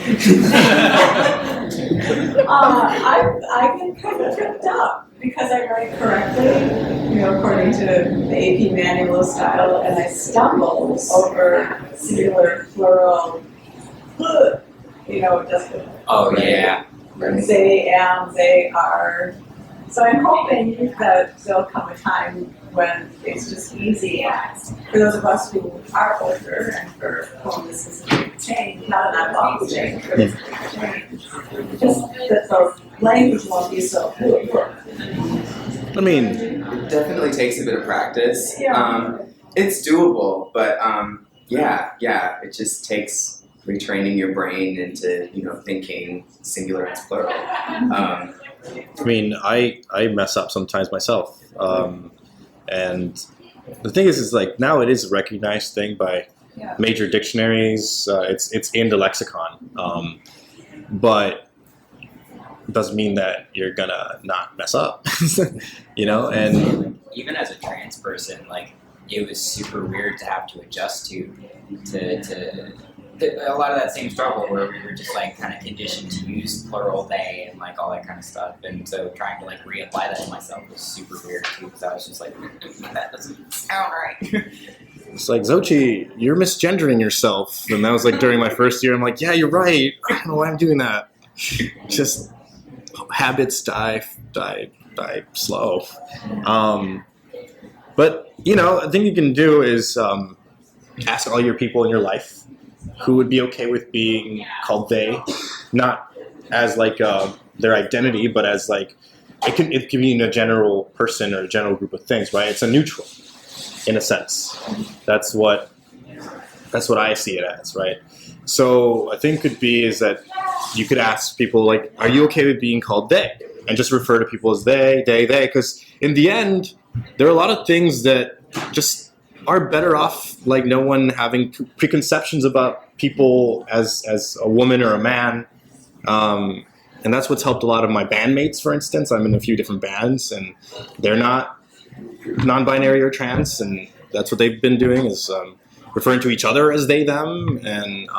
I've been kind of tripped up because I write correctly, according to the AP manual style, and I stumble over singular, plural, just Oh yeah. they am, they are. So I'm hoping that there'll come a time when it's just easy for those of us who are older and for whom this is a big change, not an unlawful change, but it's a big change. Just that the language won't be so good. I mean, It definitely takes a bit of practice. Yeah. It's doable, but yeah, it just takes retraining your brain into thinking singular and plural. I mean, I mess up sometimes myself, and the thing is like now it is a recognized thing by major dictionaries. It's in the lexicon, but it doesn't mean that you're gonna not mess up, And Even as a trans person, like it was super weird to have to adjust to a lot of that same struggle where we were just like kind of conditioned to use plural they and like all that kind of stuff, and so trying to like reapply that to myself was super weird too, because I was just like, that doesn't sound right. it's like, Xochitl, you're misgendering yourself, and that was like during my first year. I'm like, yeah, you're right. I don't know why I'm doing that. Just habits die slow. But a thing you can do is ask all your people in your life who would be okay with being called they, not as like their identity, but as like it can mean a general person or a general group of things, right? It's a neutral, in a sense. That's what I see it as, right? So I think could be is that you could ask people like, are you okay with being called they? And just refer to people as they, because in the end, there are a lot of things that just are better off like no one having preconceptions about people as a woman or a man. And that's what's helped a lot of my bandmates, for instance. I'm in a few different bands, and they're not non-binary or trans, and that's what they've been doing is referring to each other as they, them. And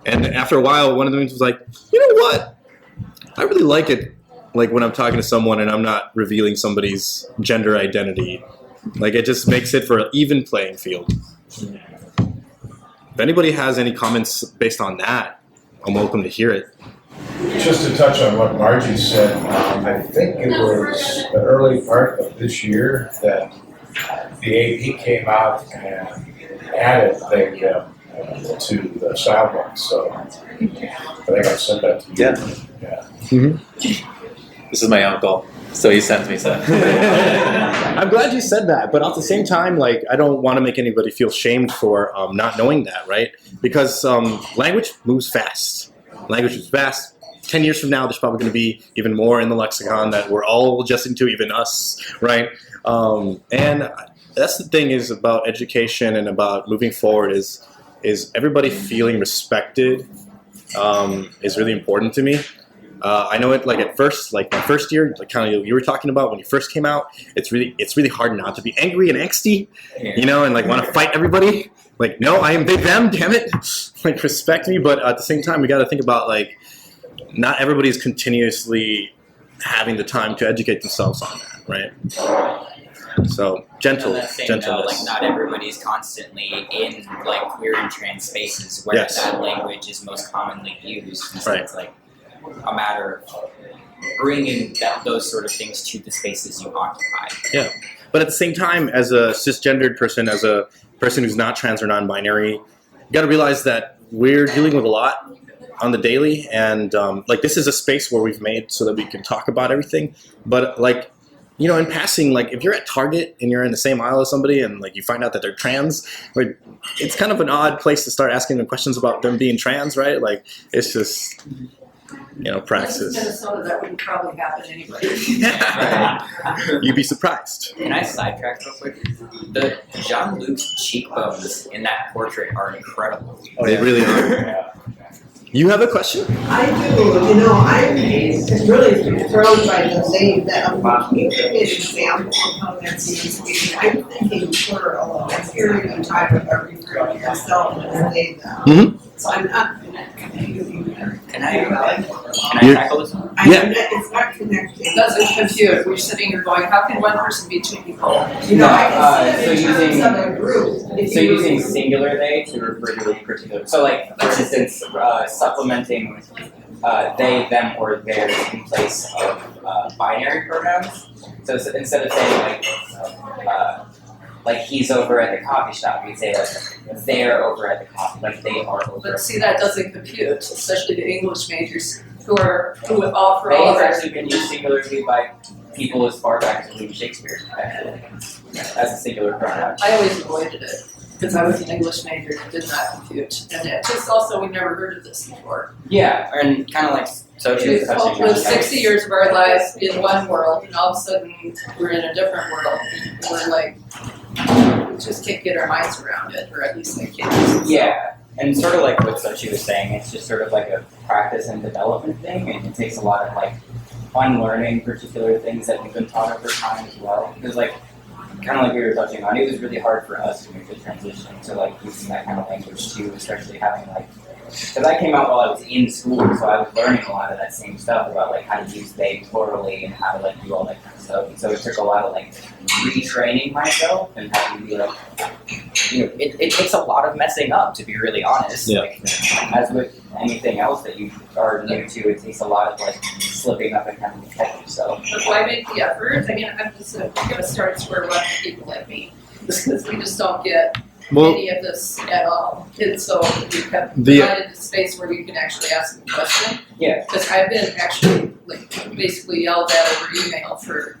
after a while, one of them was like, you know what? I really like it, like when I'm talking to someone and I'm not revealing somebody's gender identity. Like it just makes it for an even playing field. If anybody has any comments based on that, I'm welcome to hear it. Just to touch on what Margie said, I think it was the early part of this year that the AP came out and added to the style book. So I think I sent that to you. Yeah. Mm-hmm. This is my uncle, so he sent me some. I'm glad you said that, but at the same time, like I don't want to make anybody feel shamed for not knowing that, right? Because language moves fast. Language moves fast. 10 years from now, there's probably going to be even more in the lexicon that we're all adjusting to, even us, right? And that's the thing is about education and about moving forward is everybody feeling respected is really important to me. I know it like at first, like my first year, like kind of you were talking about when you first came out, it's really hard not to be angry and angsty, and like want to fight everybody. Like, no, I am they, them, damn it. Like respect me. But at the same time, we got to think about like, not everybody's continuously having the time to educate themselves on that, right? So gentleness. Like not everybody's constantly in like queer and trans spaces where that language is most commonly used. And so it's like a matter of bringing those sort of things to the spaces you occupy. Yeah, but at the same time, as a cisgendered person, as a person who's not trans or non-binary, you got to realize that we're dealing with a lot on the daily, and like this is a space where we've made so that we can talk about everything. But like, you know, in passing, like if you're at Target and you're in the same aisle as somebody and like you find out that they're trans, like it's kind of an odd place to start asking them questions about them being trans, right? Like it's just, you know, praxis. Minnesota, that wouldn't probably happen anyway. You'd be surprised. Can I sidetrack real quick? The Jean-Luc's cheekbones in that portrait are incredible. They really are. You have a question? I do, you know, I'm really thrilled by the name that can you give me an example of how that seems to be? I'm thinking for a period of time of every group yourself and they them. So I'm not connecting. Can I tackle this one? It's not connecting. It doesn't compute. We're sitting here going, how can one person be two people? You know, I can so see it in terms of a group. So using singular they to refer to a particular. So like for instance, supplementing they, them, or theirs in place of binary pronouns. So instead of saying like he's over at the coffee shop, we'd say like they're over at the coffee, like they are over. But see, that doesn't compute, especially the English majors who all for They all have of us. actually been used singularly by people as far back as William Shakespeare, actually, as a singular pronoun. I always avoided it because I was an English major and it did not compute. And it just also, we never heard of this before. Yeah, and kind of like so she was We touching lived on 60 years of our lives in one world, and all of a sudden we're in a different world. And we're like, we just can't get our minds around it, or at least I can't. Yeah, and sort of like what Sochi was saying, it's just sort of like a practice and development thing, and it takes a lot of like unlearning particular things that we've been taught over time as well. Because like, kind of like we were touching on, it was really hard for us to make the transition to like using that kind of language too, especially having like, because I came out while I was in school, so I was learning a lot of that same stuff about like how to use they plurally and how to like do all that kind of stuff. And so it took a lot of like retraining myself and having to be like, you know, it takes a lot of messing up, to be really honest. Yeah. Like, as with anything else that you are new to, it takes a lot of like slipping up and having to catch yourself. But why make the effort? I mean, I'm just going to start at square one for people like me, because we just don't get any of this at all. And so we have provided a space where you can actually ask a question. Yeah. Because I've been actually like basically yelled at over email for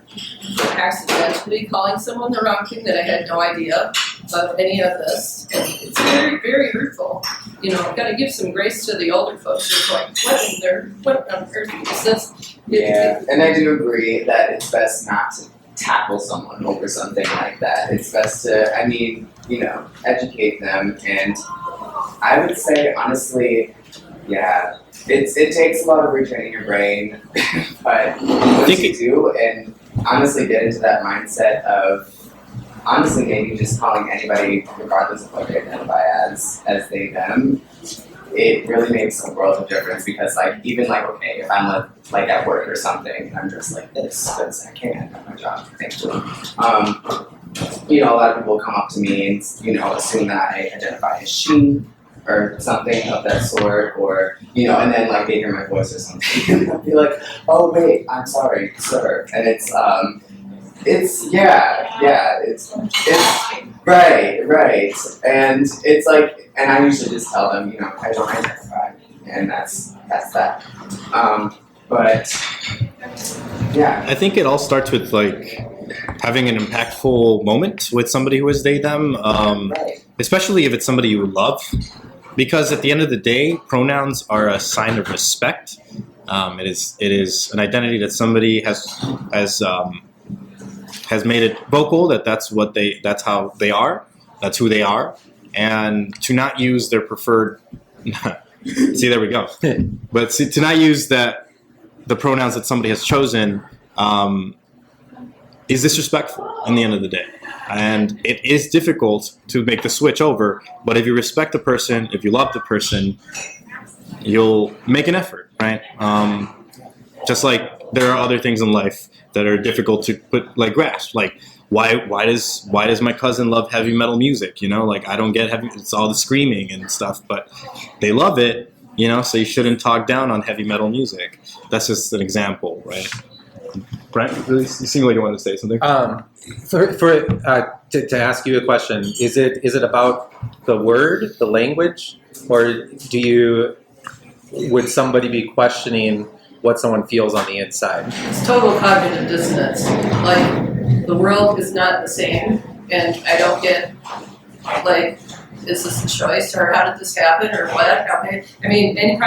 accidentally calling someone the wrong thing that I had no idea of any of this. And it's very, very hurtful. You know, I've got to give some grace to the older folks. They're like, what on earth is this? Yeah, and I do agree that it's best not to tackle someone over something like that. It's best to, I mean, you know, educate them. And I would say, honestly, yeah, it takes a lot of retraining your brain, but once you do, and honestly get into that mindset of, honestly maybe just calling anybody, regardless of what they identify as they, them, it really makes a world of difference. Because like, even like, okay, if I'm like at work or something, I'm just like this, because I can't do my job, thankfully. You know, a lot of people come up to me and, you know, assume that I identify as she or something of that sort, or, you know, and then like they hear my voice or something, and they'll be like, oh wait, I'm sorry, sir. And it's right. And it's like, and I usually just tell them, you know, I don't identify, and that's that. But yeah. I think it all starts with like having an impactful moment with somebody who is they, them, especially if it's somebody you love. Because at the end of the day, pronouns are a sign of respect. It is an identity that somebody has made it vocal that that's how they are, that's who they are, and to not use their preferred. See, there we go. But to not use the pronouns that somebody has chosen is disrespectful in the end of the day. And it is difficult to make the switch over, but if you respect the person, if you love the person, you'll make an effort, right? Just like there are other things in life that are difficult to grasp. Like why does my cousin love heavy metal music? You know, like I don't get heavy. It's all the screaming and stuff, but they love it. You know, so you shouldn't talk down on heavy metal music. That's just an example, right? Brent, you seem like you wanted to say something. To ask you a question, is it about the word, the language, or would somebody be questioning what someone feels on the inside? It's total cognitive dissonance. Like, the world is not the same, and I don't get, like, is this a choice, or how did this happen, or what? I mean, any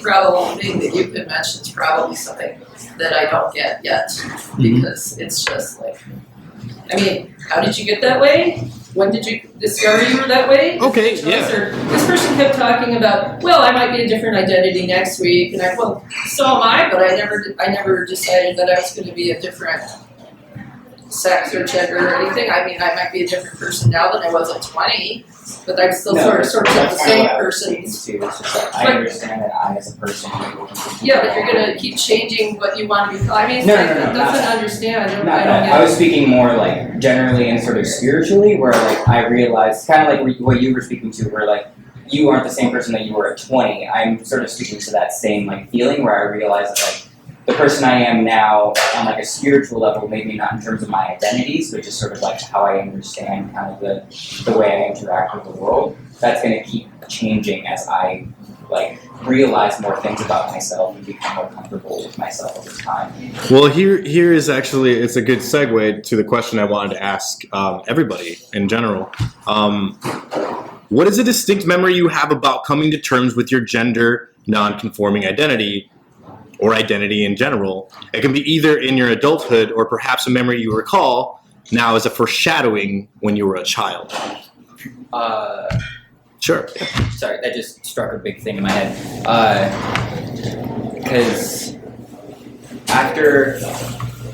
probable thing that you could mention is probably something that I don't get yet, because it's just like, I mean, how did you get that way? When did you discover you were that way? Okay, This person kept talking about, well, I might be a different identity next week, and well, so am I, but I never decided that I was going to be a different sex or gender or anything. I mean, I might be a different person now than I was at 20, but I'm still sort of the same person. I understand that I, as a person, Yeah, but you're gonna keep changing what you want to be. I mean, it's No, like, no, no, it doesn't understand. I don't I get was speaking more like generally and sort of spiritually, where like I realized, kind of like what you were speaking to, where like you aren't the same person that you were at 20. I'm sort of speaking to that same like feeling where I realized that like the person I am now on like a spiritual level, maybe not in terms of my identities, but just sort of like how I understand kind of the way I interact with the world. That's going to keep changing as I like realize more things about myself and become more comfortable with myself over time. Well, here is actually, it's a good segue to the question I wanted to ask everybody in general. What is a distinct memory you have about coming to terms with your gender non-conforming identity or identity in general? It can be either in your adulthood or perhaps a memory you recall now as a foreshadowing when you were a child. Sure. Sorry, that just struck a big thing in my head. Because after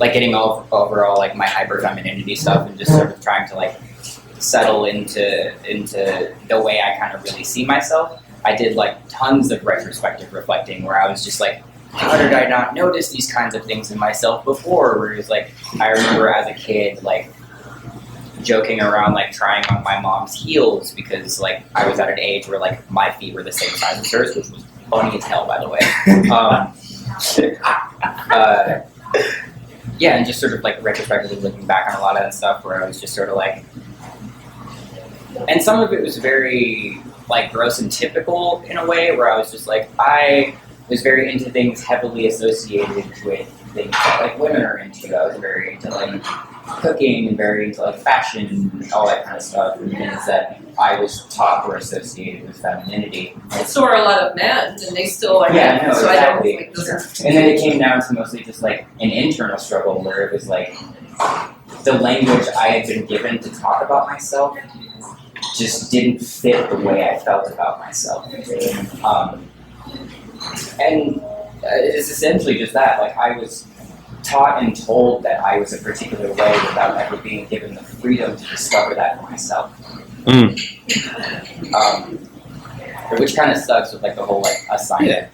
like getting overall like my hyper-femininity stuff and just sort of trying to like settle into the way I kind of really see myself, I did like tons of retrospective reflecting where I was just like, how did I not notice these kinds of things in myself before? Where it was like, I remember as a kid, like, joking around, like, trying on my mom's heels because, like, I was at an age where, like, my feet were the same size as hers, which was funny as hell, by the way. Yeah, and just sort of, like, retrospectively looking back on a lot of that stuff where I was just sort of, like... And some of it was very, like, gross and typical in a way where I was just, like, I was very into things heavily associated with things that, like, women are into. I was very into, like, cooking and very into, like, fashion and all that kind of stuff, and things that I was taught were associated with femininity. And so are a lot of men, and they still are. Yeah, no, so exactly. I don't think this is... And then it came down to mostly just, like, an internal struggle where it was, like, the language I had been given to talk about myself just didn't fit the way I felt about myself. And it's essentially just that, like, I was taught and told that I was a particular way without ever being given the freedom to discover that for myself. Which kind of sucks with, like, the whole, like, assignment.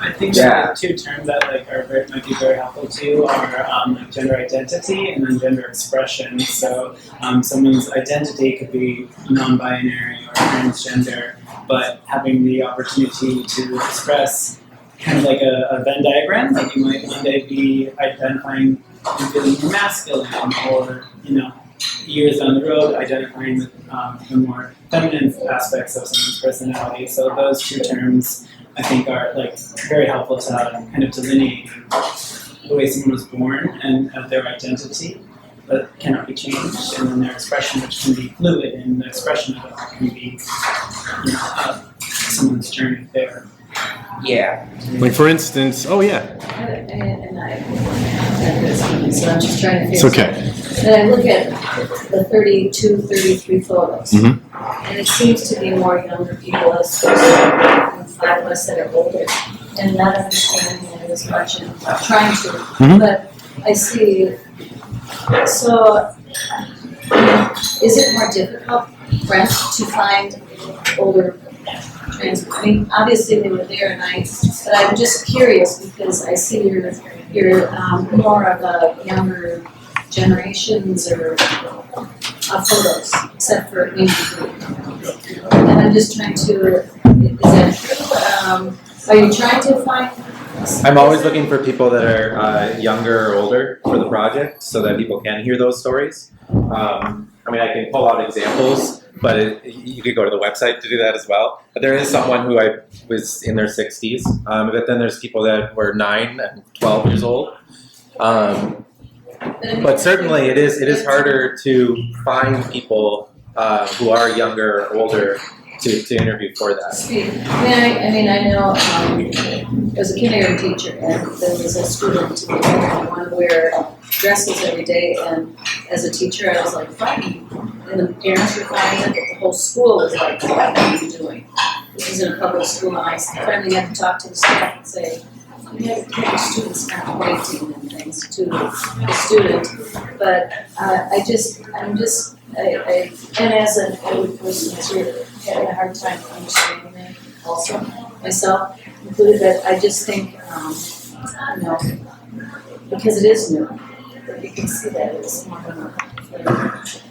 I think the two terms that like might be very helpful too are like gender identity and then gender expression. So someone's identity could be non-binary or transgender, but having the opportunity to express kind of like a Venn diagram, like you might one day be identifying and feeling more masculine, or years down the road identifying with the more feminine aspects of someone's personality. So those two terms I think are like very helpful to kind of delineate the way someone was born and their identity that cannot be changed, and then their expression, which can be fluid, and the expression of it can be someone's journey there. Yeah. Like, for instance, oh yeah. And so I'm just trying to It's figure okay. And I look at the 32, 33 photos, Mhm. and it seems to be more younger people as opposed to 5 of us that are older, and not understanding it as much and trying to. Mhm. But I see, so is it more difficult, Brent, to find older trans? I mean, obviously they were there, but I'm just curious because I see you're more of a younger generations or photos, except for maybe and I'm just trying to, is that true? Are you trying to find I'm always looking for people that are younger or older for the project so that people can hear those stories. I mean, I can pull out examples, but you could go to the website to do that as well. But there is someone who I was in their 60s, but then there's people that were 9 and 12 years old. But certainly it is harder to find people who are younger or older to interview for that. I know, as a kindergarten teacher, and there was a student one wear dresses every day, and as a teacher, I was like frightened, and the parents were frightened, but the whole school was like, "What are you doing?" This is in a public school, and I finally had to talk to the staff and say, "You have to get the students not pointing and things to the student," but and as an older person, as you're having a hard time understanding it also, myself included, that I just think, because it is new, that you can see that it's more for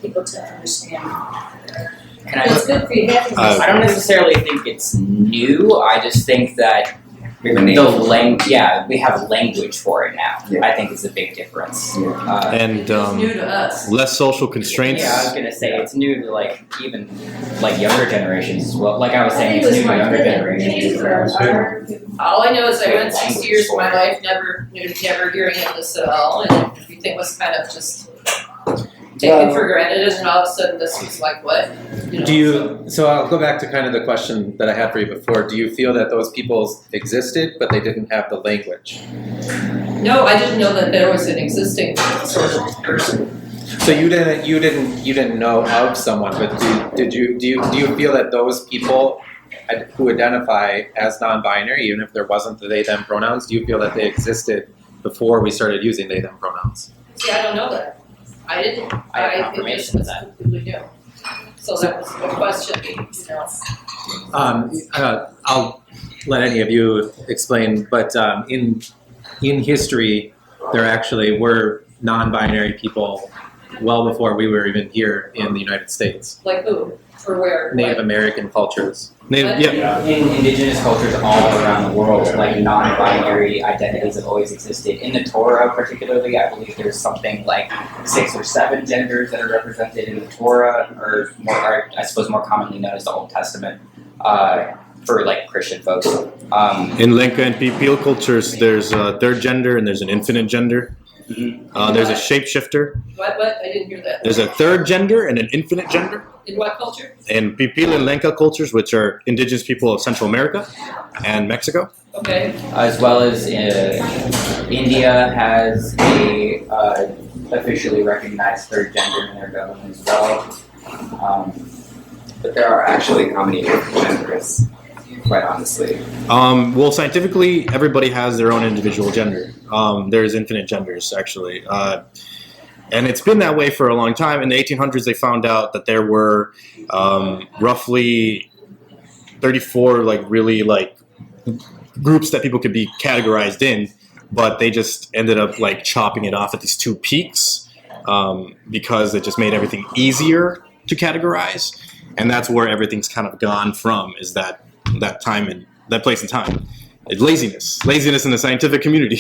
people to understand. It's good for you having this. I don't necessarily think it's new. I just think that we have language for it now. Yeah. I think it's a big difference. And It's new to us. less social constraints. Yeah, I was gonna say it's new to even younger generations as well. Like I was saying, I it's think it new was to younger more generations. for our All I know is I went 60 years of my life never hearing of this at all, and everything was kind of just taken for granted, and all of a sudden this was like, what? So I'll go back to kind of the question that I had for you before. Do you feel that those people existed, but they didn't have the language? No, I didn't know that there was an existing sort of person. So you didn't know of someone, but do you feel that those people who identify as non-binary, even if there wasn't the they/them pronouns, do you feel that they existed before we started using they/them pronouns? See, I don't know that. I didn't. I have It just confirmation of was that. completely new. So that was the question, I'll let any of you explain, but in history, there actually were non-binary people well before we were even here in the United States. Like who? Or where? Native American cultures. In indigenous cultures all around the world, non-binary identities have always existed. In the Torah, particularly, I believe there's something like 6 or 7 genders that are represented in the Torah, or I suppose more commonly known as the Old Testament, for Christian folks. In Lenca and Pipil cultures, there's a third gender and there's an infinite gender. There's a shapeshifter. What? I didn't hear that. There's a third gender and an infinite gender. In what culture? In Pipil and Lenca cultures, which are indigenous people of Central America and Mexico. Okay. As well as India has a officially recognized third gender in their government as well. But there are actually how many different genders, quite honestly? Well, scientifically, everybody has their own individual gender. There's infinite genders, actually. And it's been that way for a long time. In the 1800s, they found out that there were roughly 34 groups that people could be categorized in, but they just ended up chopping it off at these 2 peaks because it just made everything easier to categorize. And that's where everything's kind of gone from, is that time and that place and time. It's laziness in the scientific community.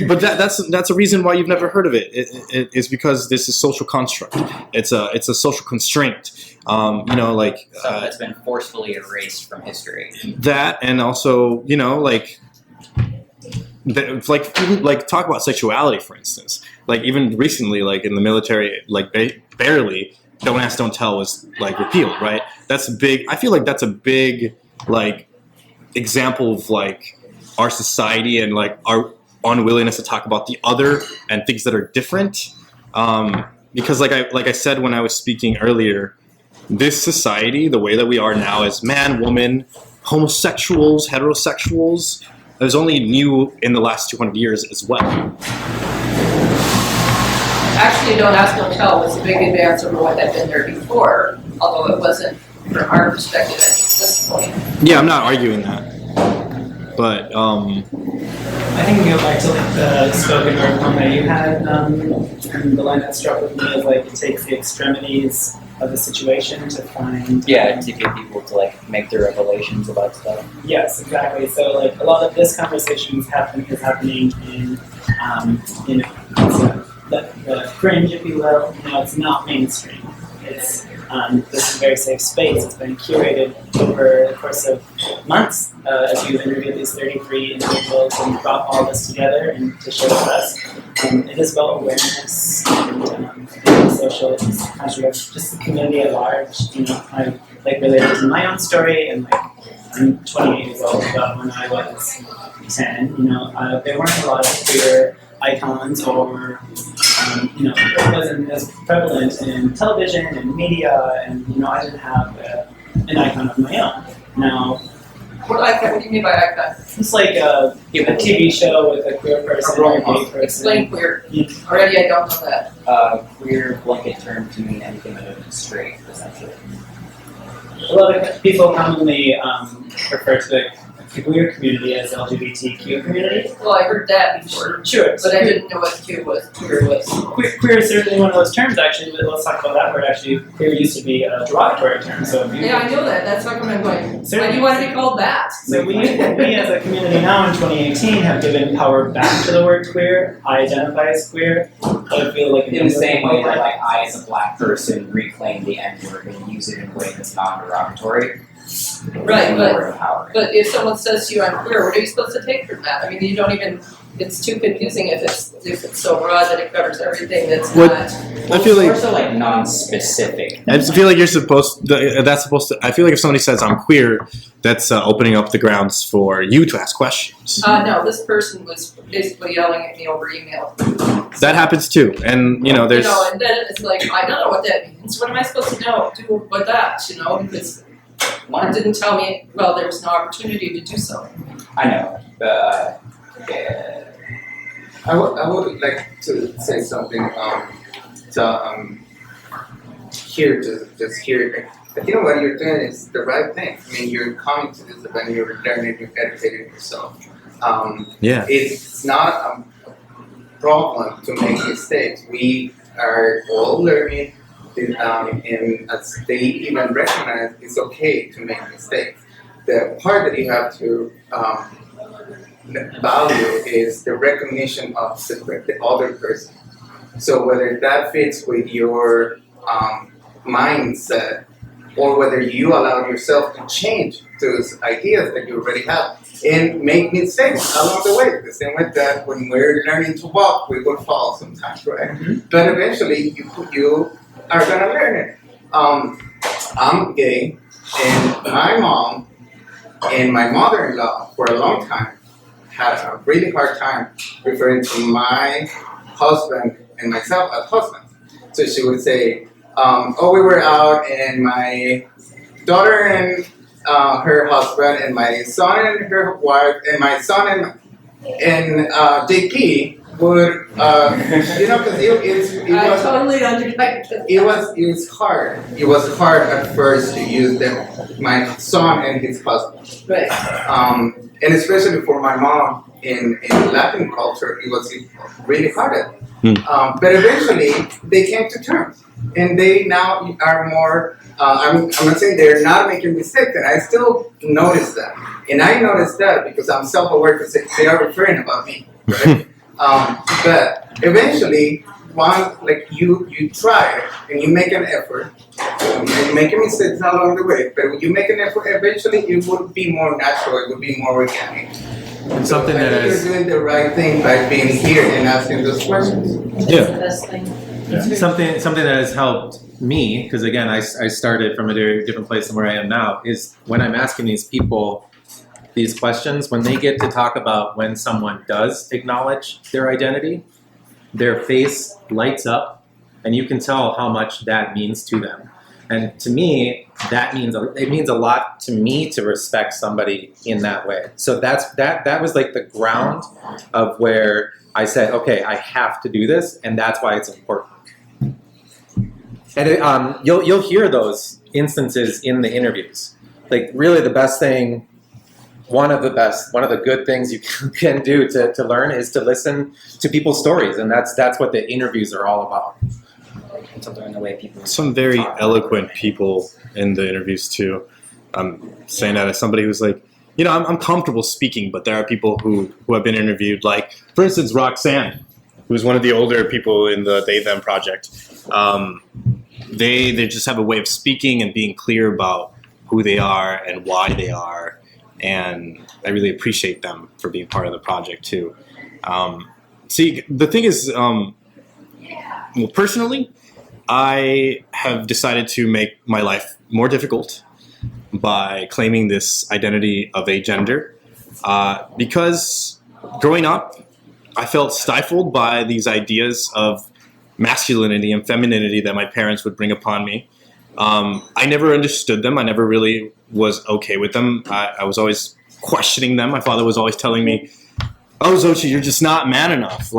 But that's a reason why you've never heard of it. It's because this is social construct. It's a social constraint. So that's been forcefully erased from history. That, and also talk about sexuality, for instance. Even recently, in the military, barely Don't Ask, Don't Tell was repealed, right? That's big. I feel like that's a big example of our society and our unwillingness to talk about the other and things that are different. Because like I said when I was speaking earlier, this society, the way that we are now as man, woman, homosexuals, heterosexuals, is only new in the last 200 years as well. Actually, Don't Ask, Don't Tell was a big advance over what had been there before, although it wasn't from our perspective at this point. Yeah, I'm not arguing that. But I think we go back to the spoken word poem that you had, and the line that struck with me is it takes the extremities the situation to find. Yeah, to get people to like make their revelations about stuff. Yes, exactly. So like a lot of this conversation is happening in the fringe, if you will. It's not mainstream. It's this is a very safe space. It's been curated over the course of months as you interviewed these 33 individuals and brought all this together and to share with us. It is about awareness and social conscious, just the community at large. I like related to my own story, and like I'm 28 years old, but when I was 10, there weren't a lot of queer icons, or it wasn't as prevalent in television and media, and I didn't have an icon of my own. Now, What icon? What do you mean by icon? it's like a TV show with a queer person or a gay person. Explain queer. Yeah. Already, I don't know that. Queer blanket term to mean anything other than straight, essentially. A lot of people commonly refer to the queer community as LGBTQ community. Well, I heard that before, Sure, but I didn't know what queer was. Queer is certainly one of those terms, actually, but let's talk about that word. Actually, queer used to be a derogatory term, so if you... Yeah, I know that. That's how come I'm going. Why Certainly. do you want to be called that? So we as a community now in 2018 have given power back to the word queer. I identify as queer. I feel like In the same way that like I as a black person reclaim the N-word and use it in a way that's non-derogatory. Right, Word of power. But if someone says to you, I'm queer, what are you supposed to take from that? I mean, you don't even, it's too confusing if it's so broad that it covers everything that's What- not. I feel It's like also like non-specific. I just feel like that's supposed to. I feel like if somebody says I'm queer, that's opening up the grounds for you to ask questions. No, this person was basically yelling at me over email. That happens too, and there's. And then it's like, I don't know what that means. What am I supposed to do with that? Because one didn't tell me, well, there was no opportunity to do so. I know, but yeah. I would like to say something. Here, just here. I think what you're doing is the right thing. I mean, you're coming to this event, you're learning, you're educating yourself. Yeah. It's not a problem to make mistakes. We are all learning, and as they even recognize, it's okay to make mistakes. The part that you have to value is the recognition of the other person. So whether that fits with your mindset, or whether you allow yourself to change those ideas that you already have and make mistakes along the way. The same way that when we're learning to walk, we will fall sometimes, right? Mm-hmm. But eventually you are gonna learn it. I'm gay, and my mom and my mother-in-law for a long time had a really hard time referring to my husband and myself as husbands. So she would say, we were out, and my daughter and her husband, and my son and her wife, and my son and JP would, because I totally understand. it was hard. It was hard at first to use them, my son and his husband. Right. And especially for my mom in Latin culture, it was really hard. But eventually, they came to terms, and they now are more. I'm not saying they're not making mistakes, and I still notice that. And I notice that because I'm self-aware because they are referring about me, right? But eventually, you try and you make an effort. You make mistakes along the way, but when you make an effort, eventually it would be more natural. It would be more organic. Something I that think is you're doing the right thing by being here and asking those questions. That's the best thing. something that has helped me, because again, I started from a very different place than where I am now, is when I'm asking these people these questions, when they get to talk about when someone does acknowledge their identity, their face lights up, and you can tell how much that means to them. And to me, it means a lot to me to respect somebody in that way. So that was like the ground of where I said, okay, I have to do this, and that's why it's important. And you'll hear those instances in the interviews. Like really, the best thing, one of the good things you can do to learn is to listen to people's stories, and that's what the interviews are all about. something in the way people. Some very talk. eloquent people in the interviews too. I'm saying that as somebody who's like, I'm comfortable speaking, but there are people who have been interviewed, like, for instance, Roxanne, who's one of the older people in the They Them project. They just have a way of speaking and being clear about who they are and why they are, and I really appreciate them for being part of the project too. See, the thing is, well, personally, I have decided to make my life more difficult by claiming this identity of agender, because growing up, I felt stifled by these ideas of masculinity and femininity that my parents would bring upon me. I never understood them. I never really was okay with them. I was always questioning them. My father was always telling me, "Oh, Xochitl, you're just not man enough."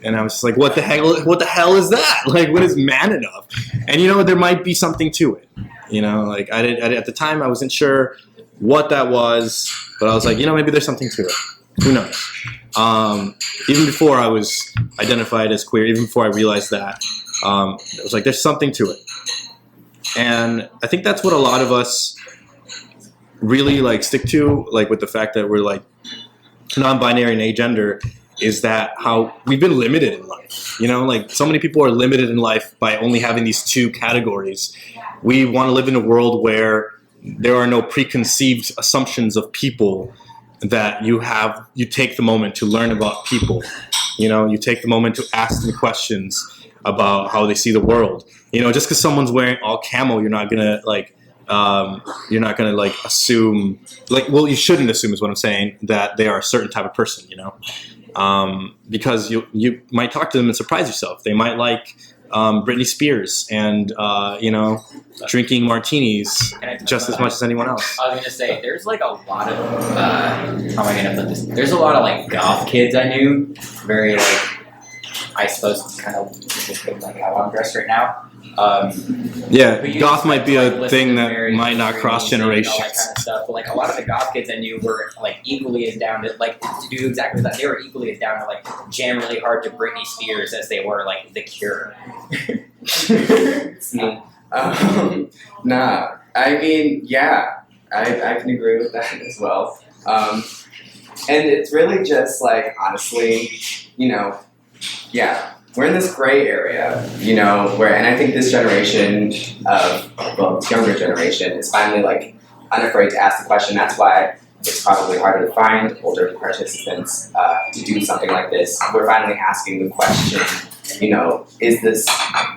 And I was just like, "What the hell is that? Like, what is man enough?" And there might be something to it. At the time I wasn't sure what that was, but I was like, maybe there's something to it. Who knows? Even before I was identified as queer, even before I realized that, it was like, there's something to it. And I think that's what a lot of us really stick to, with the fact that we're non-binary and agender, is that how we've been limited in life. So many people are limited in life by only having these two categories. We want to live in a world where there are no preconceived assumptions of people, that you take the moment to learn about people. You take the moment to ask them questions about how they see the world. Just because someone's wearing all camo, you're not gonna assume, you shouldn't assume, is what I'm saying, that they are a certain type of person. Because you might talk to them and surprise yourself. They might like Britney Spears and drinking martinis just as much as anyone else. I was gonna say, there's a lot of how am I gonna put this? There's a lot of goth kids I knew, very I suppose kind of just how I'm dressed right now. Goth might be a thing that might not cross generations. All that kind of stuff. But a lot of the goth kids I knew were equally as down to do exactly that. They were equally as down to jam really hard to Britney Spears as they were The Cure. Nah, I mean, yeah, I can agree with that as well. And it's really just honestly, yeah. We're in this gray area, and I think this generation this younger generation is finally unafraid to ask the question. That's why it's probably harder to find older participants to do something like this. We're finally asking the question, is this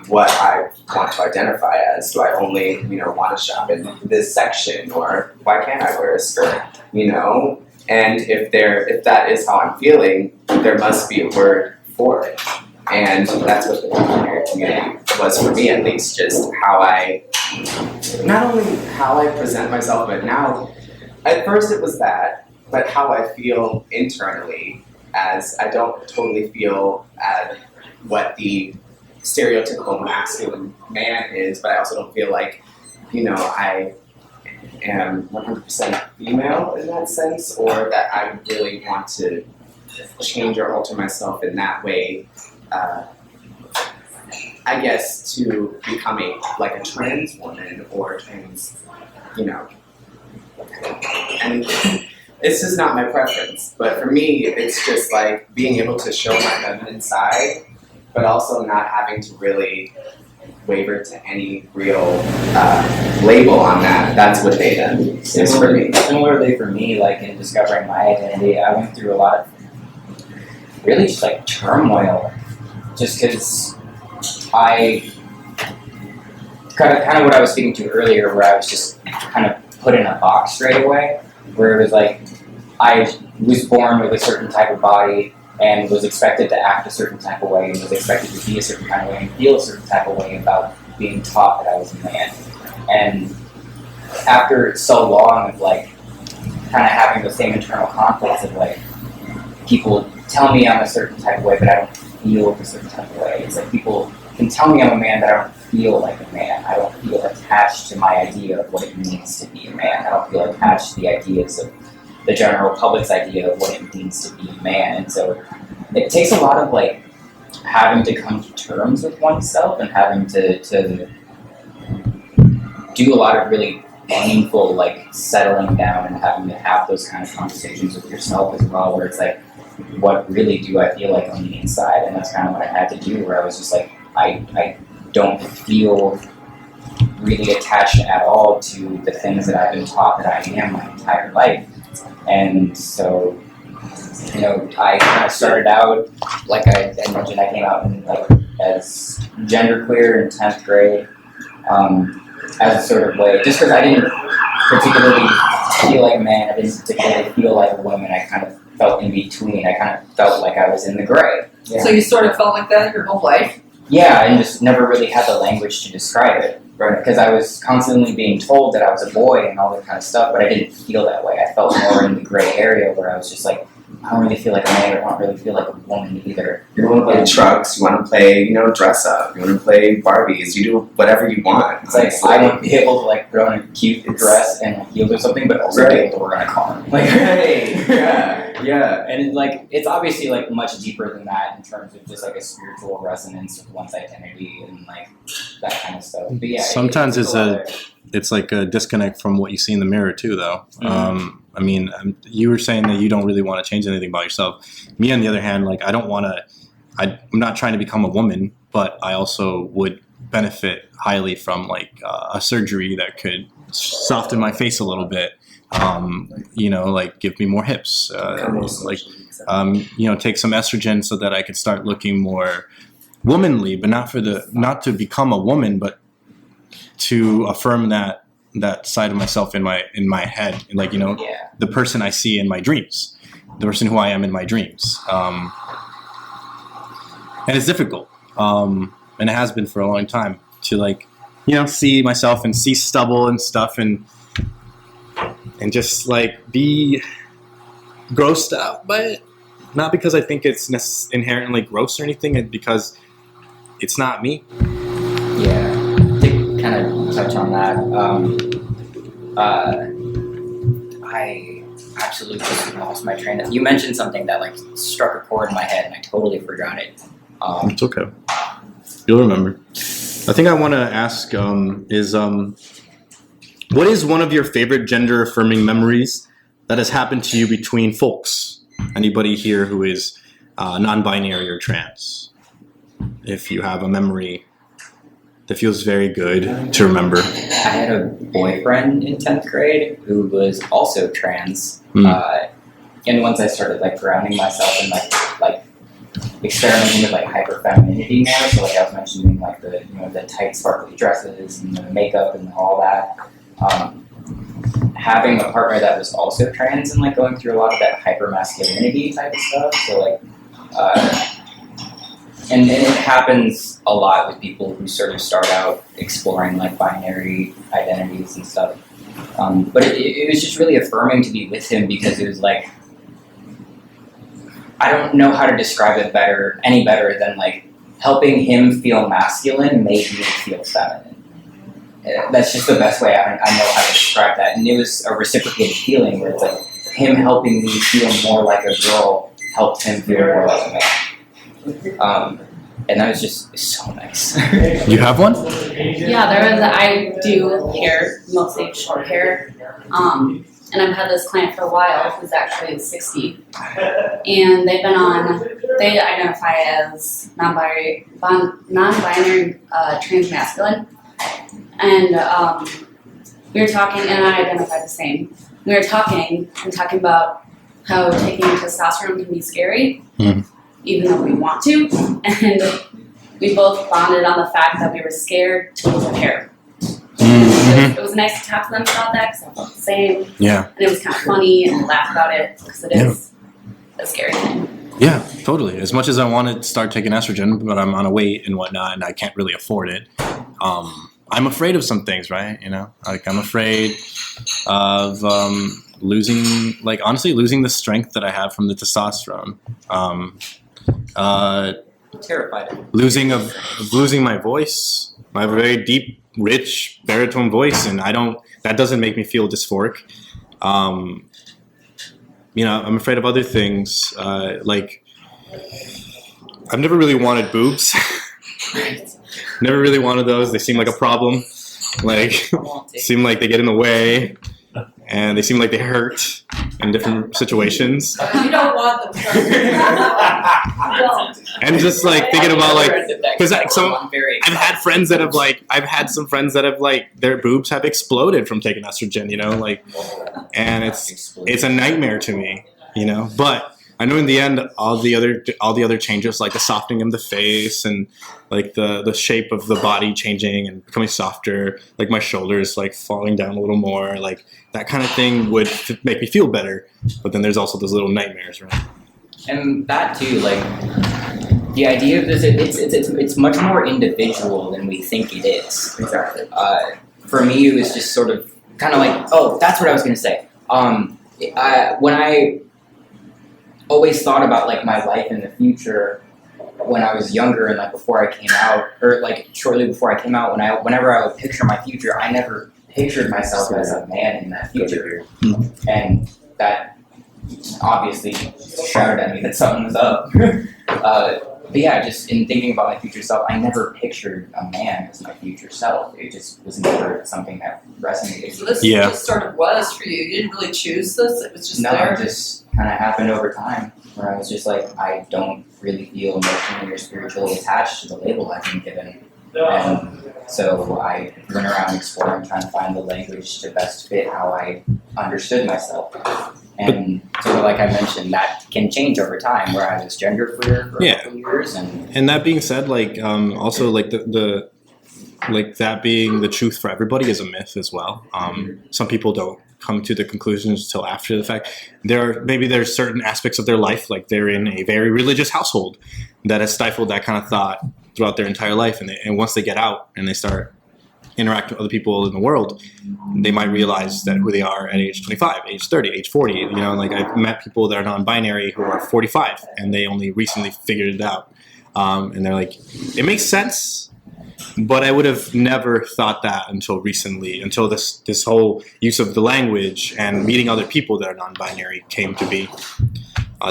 what I want to identify as? Do I only, want to shop in this section, or why can't I wear a skirt? And if that is how I'm feeling, there must be a word for it. And that's what the non-binary community was for me, at least, just not only how I present myself, but now, at first it was that, but how I feel internally, as I don't totally feel what the stereotypical masculine man is, but I also don't feel I am 100% female in that sense, or that I really want to change or alter myself in that way. I guess to become a trans woman or trans, and it's just not my preference. But for me, it's just being able to show my feminine side, but also not having to really waver to any real label on that. That's what they done is for me. Similarly for me, in discovering my identity, I went through a lot of really just turmoil. Just because I kind of what I was speaking to earlier, where I was just kind of put in a box straight away, where it was I was born with a certain type of body and was expected to act a certain type of way and was expected to be a certain kind of way and feel a certain type of way about being taught that I was a man. And after so long of kind of having the same internal conflicts of people tell me I'm a certain type of way, but I don't feel a certain type of way. It's people can tell me I'm a man, but I don't feel like a man. I don't feel attached to my idea of what it means to be a man. I don't feel attached to the ideas of the general public's idea of what it means to be a man. And so it takes a lot of having to come to terms with oneself and having to do a lot of really painful, like, settling down and having to have those kind of conversations with yourself as well, where it's like, what really do I feel like on the inside? And that's kind of what I had to do, where I was just like, I don't feel really attached at all to the things that I've been taught that I am my entire life. And so, you know, I kind of started out, like I mentioned, I came out in, like, as genderqueer in 10th grade, as a sort of way, just because I didn't particularly feel like a man, I didn't particularly feel like a woman, I kind of felt in between, I kind of felt like I was in the gray. Yeah. So you sort of felt like that your whole life? Yeah, and just never really had the language to describe it, right? Because I was constantly being told that I was a boy and all that kind of stuff, but I didn't feel that way. I felt more in the gray area where I was just like, I don't really feel like a man, I don't really feel like a woman either. You want to play trucks, you want to play, you know, dress up, you want to play Barbies, you do whatever you want. It's like, I want to be able to, like, put on a cute dress and, like, heels or something, but also be able to work on a car. Like, yeah. And, like, it's obviously, like, much deeper than that in terms of just, like, a spiritual resonance with one's identity and, like, that kind of stuff. But yeah, sometimes it's like a disconnect from what you see in the mirror too, though. Mm-hmm. I mean, you were saying that you don't really want to change anything about yourself. Me, on the other hand, like, I don't want to. I'm not trying to become a woman, but I also would benefit highly from, like, a surgery that could soften my face a little bit. You know, like, give me more hips. You know, take some estrogen so that I could start looking more womanly, but not to become a woman, but to affirm that side of myself in my head, like, you know, the person I see in my dreams, the person who I am in my dreams, and it's difficult, and it has been for a long time to, like, you know, see myself and see stubble and stuff and just, like, be grossed out by it, not because I think it's inherently gross or anything, and because it's not me. Yeah, to kind of touch on that, I absolutely just lost my train of. You mentioned something that, like, struck a chord in my head, and I totally forgot it. It's okay. You'll remember. I think I want to ask what is one of your favorite gender affirming memories that has happened to you between folks? Anybody here who is non-binary or trans? If you have a memory that feels very good to remember. I had a boyfriend in 10th grade who was also trans. And once I started, like, grounding myself in, like experimenting with, like, hyper femininity more, so, like, I was mentioning, like, the, you know, the tight sparkly dresses and the makeup and all that. Having a partner that was also trans and, like, going through a lot of that hyper masculinity type of stuff. So, like, and it happens a lot with people who sort of start out exploring, like, binary identities and stuff. But it was just really affirming to be with him because it was like, I don't know how to describe it any better than, like, helping him feel masculine made me feel feminine. That's just the best way I know how to describe that. And it was a reciprocated feeling where it's like him helping me feel more like a girl helped him feel more like a man. And that was just so nice. You have one? Yeah, I do hair, mostly short hair. And I've had this client for a while who's actually 60. And they identify as non-binary transmasculine. And we were talking, and I identify the same. We were talking about how taking testosterone can be scary, even though we want to. And we both bonded on the fact that we were scared to lose our hair. It was nice to talk to them about that because I felt the same. Yeah. And it was kind of funny and laugh about it because it is a scary thing. Yeah, totally. As much as I want to start taking estrogen, but I'm on a weight and whatnot, and I can't really afford it. I'm afraid of some things, right? You know, like, I'm afraid of losing the strength that I have from the testosterone. Terrified of it. Losing my voice, my very deep, rich baritone voice, and that doesn't make me feel dysphoric. You know, I'm afraid of other things, like I've never really wanted boobs. Never really wanted those. They seem like a problem. Like, seem like they get in the way, and they seem like they hurt in different situations. You don't want them. And just like thinking about like, because I've had friends that have like, I've had some friends that have like, their boobs have exploded from taking estrogen, you know, like, and it's a nightmare to me, you know. But I know in the end, all the other changes, like the softening of the face and like the shape of the body changing and becoming softer, like my shoulders like falling down a little more, like that kind of thing would make me feel better. But then there's also those little nightmares, right? And that too, like the idea of this, it's much more individual than we think it is. Exactly. For me, it was just sort of kind of like, oh, that's what I was gonna say. When I always thought about like my life in the future when I was younger and like before I came out, or like shortly before I came out, whenever I would picture my future, I never pictured myself as a man in that future. And that obviously shouted at me that something was up. But yeah, just in thinking about my future self, I never pictured a man as my future self. It just was never something that resonated. So this just sort of was for you. You didn't really choose this. It was just there. It just kind of happened over time, where I was just like, I don't really feel emotionally or spiritually attached to the label I've been given. And so I went around exploring, trying to find the language to best fit how I understood myself. And sort of like I mentioned, that can change over time, where I was genderqueer for a couple years. And that being said, like also like the like that being the truth for everybody is a myth as well. Some people don't come to the conclusions until after the fact. There's certain aspects of their life, like they're in a very religious household, that has stifled that kind of thought throughout their entire life. And once they get out and they start interacting with other people in the world, they might realize that who they are at age 25, age 30, age 40. You know, like I've met people that are non-binary who are 45 and they only recently figured it out. And they're like, it makes sense, but I would have never thought that until recently, until this whole use of the language and meeting other people that are non-binary came to be.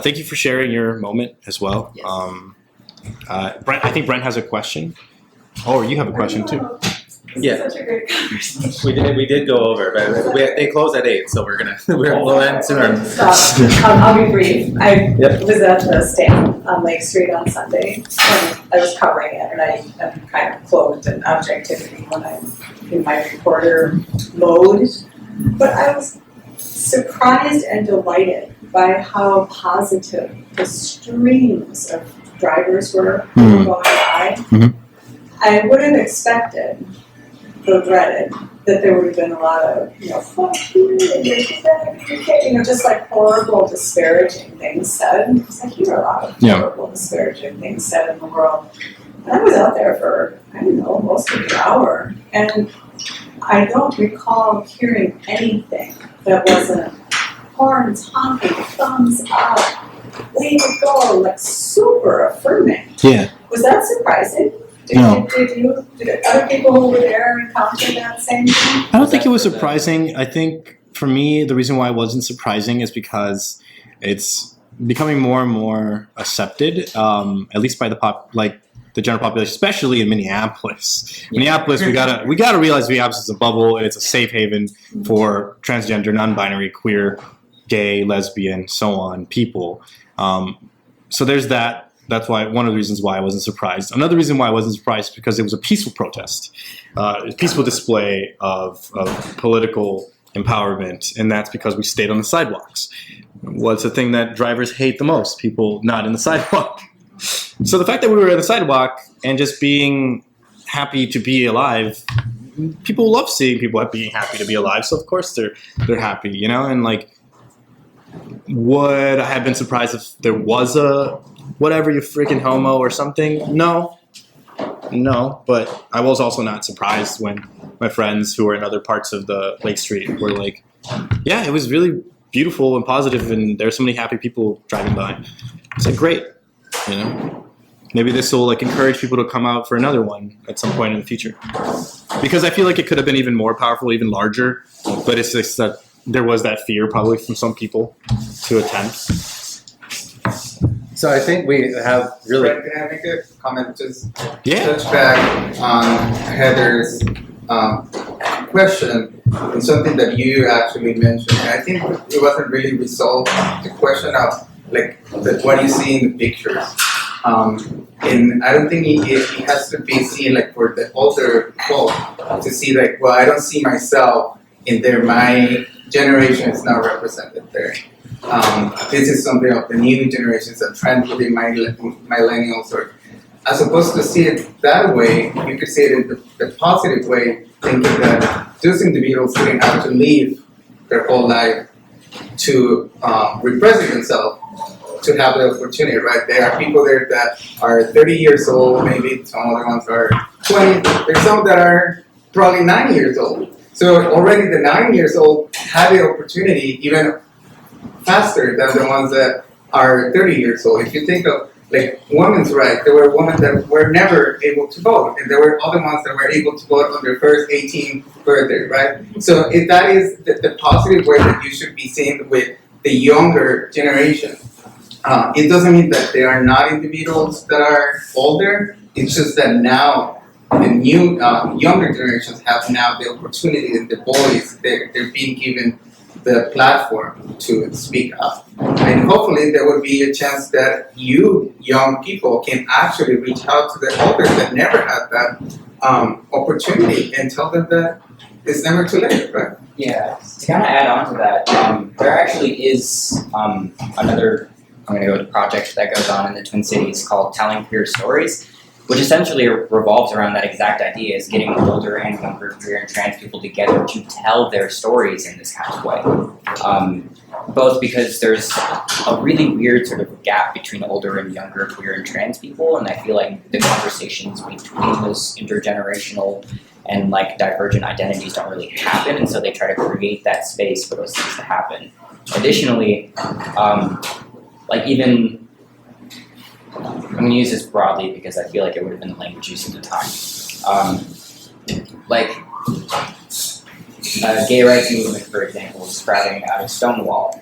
Thank you for sharing your moment as well. Yes. Brent, I think Brent has a question. Oh, you have a question too. Yeah, Such a great conversation. we did go over, but they close at 8, so we'll end sooner. I'll be brief. I was at the stand on Lake Street on Sunday, and I was covering it, and I am kind of clothed in objectivity when I'm in my reporter mode. But I was surprised and delighted by how positive the streams of drivers were going by. I would have expected, though dreaded, that there would have been a lot of, fuck you, just like horrible, disparaging things said. Because I hear a lot of horrible, disparaging things said in the world. And I was out there for, most of the hour. And I don't recall hearing anything that wasn't horns honking, thumbs up, way to go, like super affirming. Yeah. Was that surprising? Did other people who were there encounter that same thing? I don't think it was surprising. I think for me, the reason why it wasn't surprising is because it's becoming more and more accepted, at least by the general population, especially in Minneapolis. Yeah. Minneapolis, we gotta realize Minneapolis is a bubble and it's a safe haven for transgender, non-binary, queer, gay, lesbian, so on people. So there's that. That's why one of the reasons why I wasn't surprised. Another reason why I wasn't surprised is because it was a peaceful protest, a peaceful display of political empowerment, and that's because we stayed on the sidewalks. What's the thing that drivers hate the most? People not in the sidewalk. So the fact that we were in the sidewalk and just being happy to be alive, people love seeing people being happy to be alive. So of course they're happy, and like, would I have been surprised if there was a whatever, you freaking homo or something? No, but I was also not surprised when my friends who were in other parts of the Lake Street were like, yeah, it was really beautiful and positive and there's so many happy people driving by. It's like, great, maybe this will like encourage people to come out for another one at some point in the future, because I feel like it could have been even more powerful, even larger, but it's just that there was that fear probably from some people to attempt. So I think we have really. Fred, can I make a comment? Just Yeah. touch back on Heather's question and something that you actually mentioned. And I think it wasn't really resolved. The question of what you see in the pictures. And I don't think it has to be seen for the older folk to see well, I don't see myself in there. My generation is not represented there. This is something of the new generations, a trend within millennials, or as opposed to see it that way, you could see it in the positive way, thinking that those individuals didn't have to live their whole life to represent themselves, to have the opportunity, right? There are people there that are 30 years old, maybe some other ones are 20, there's some that are probably 9 years old. So already the 9 years old had the opportunity even faster than the ones that are 30 years old. If you think of women's rights, there were women that were never able to vote, and there were other ones that were able to vote on their first 18th birthday, right? So if that is the positive way that you should be seen with the younger generation. It doesn't mean that there are not individuals that are older. It's just that now the new younger generations have now the opportunity and the voice. They're being given the platform to speak up. And hopefully there will be a chance that you young people can actually reach out to the elders that never had that opportunity and tell them that it's never too late, right? Yeah, to kind of add on to that, there actually is another, I'm going to go to project that goes on in the Twin Cities called Telling Queer Stories, which essentially revolves around that exact idea, is getting older and younger queer and trans people together to tell their stories in this kind of way. Both because there's a really weird sort of gap between older and younger queer and trans people, and I feel like the conversations between those intergenerational and divergent identities don't really happen, and so they try to create that space for those things to happen. Additionally, even I'm going to use this broadly because I feel like it would have been the language used at the time. Gay rights movement, for example, was sprouting out of Stonewall.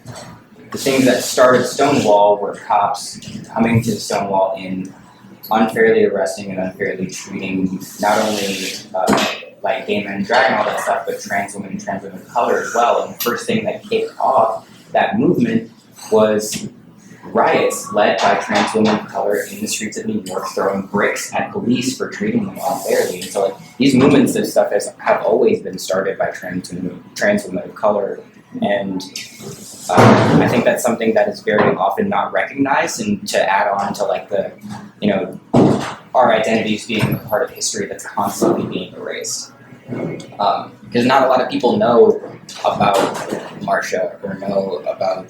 The things that started Stonewall were cops coming to Stonewall and unfairly arresting and unfairly treating not only gay men, drag and all that stuff, but trans women and trans women of color as well. And the first thing that kicked off that movement was riots led by trans women of color in the streets of New York, throwing bricks at police for treating them unfairly. And so these movements of stuff have always been started by trans women of color. And I think that's something that is very often not recognized, and to add on to our identities being a part of history that's constantly being erased. Because not a lot of people know about Marsha or know about,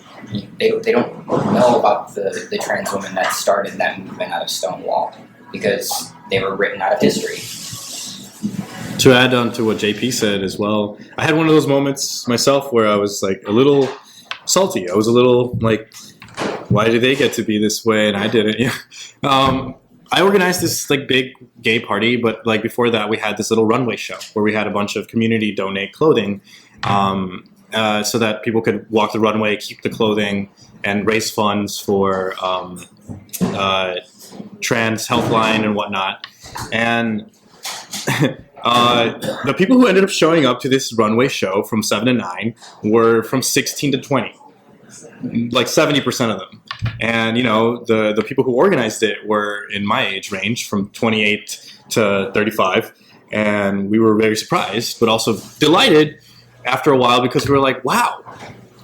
they don't know about the trans women that started that movement out of Stonewall because they were written out of history. To add on to what JP said as well, I had one of those moments myself where I was a little salty. I was a little why did they get to be this way and I didn't? I organized this big gay party, but before that we had this little runway show where we had a bunch of community donate clothing so that people could walk the runway, keep the clothing, and raise funds for trans Healthline and whatnot. And the people who ended up showing up to this runway show from 7 to 9 were from 16 to 20, 70% of them. And the people who organized it were in my age range, from 28 to 35, and we were very surprised, but also delighted after a while because we were like, wow,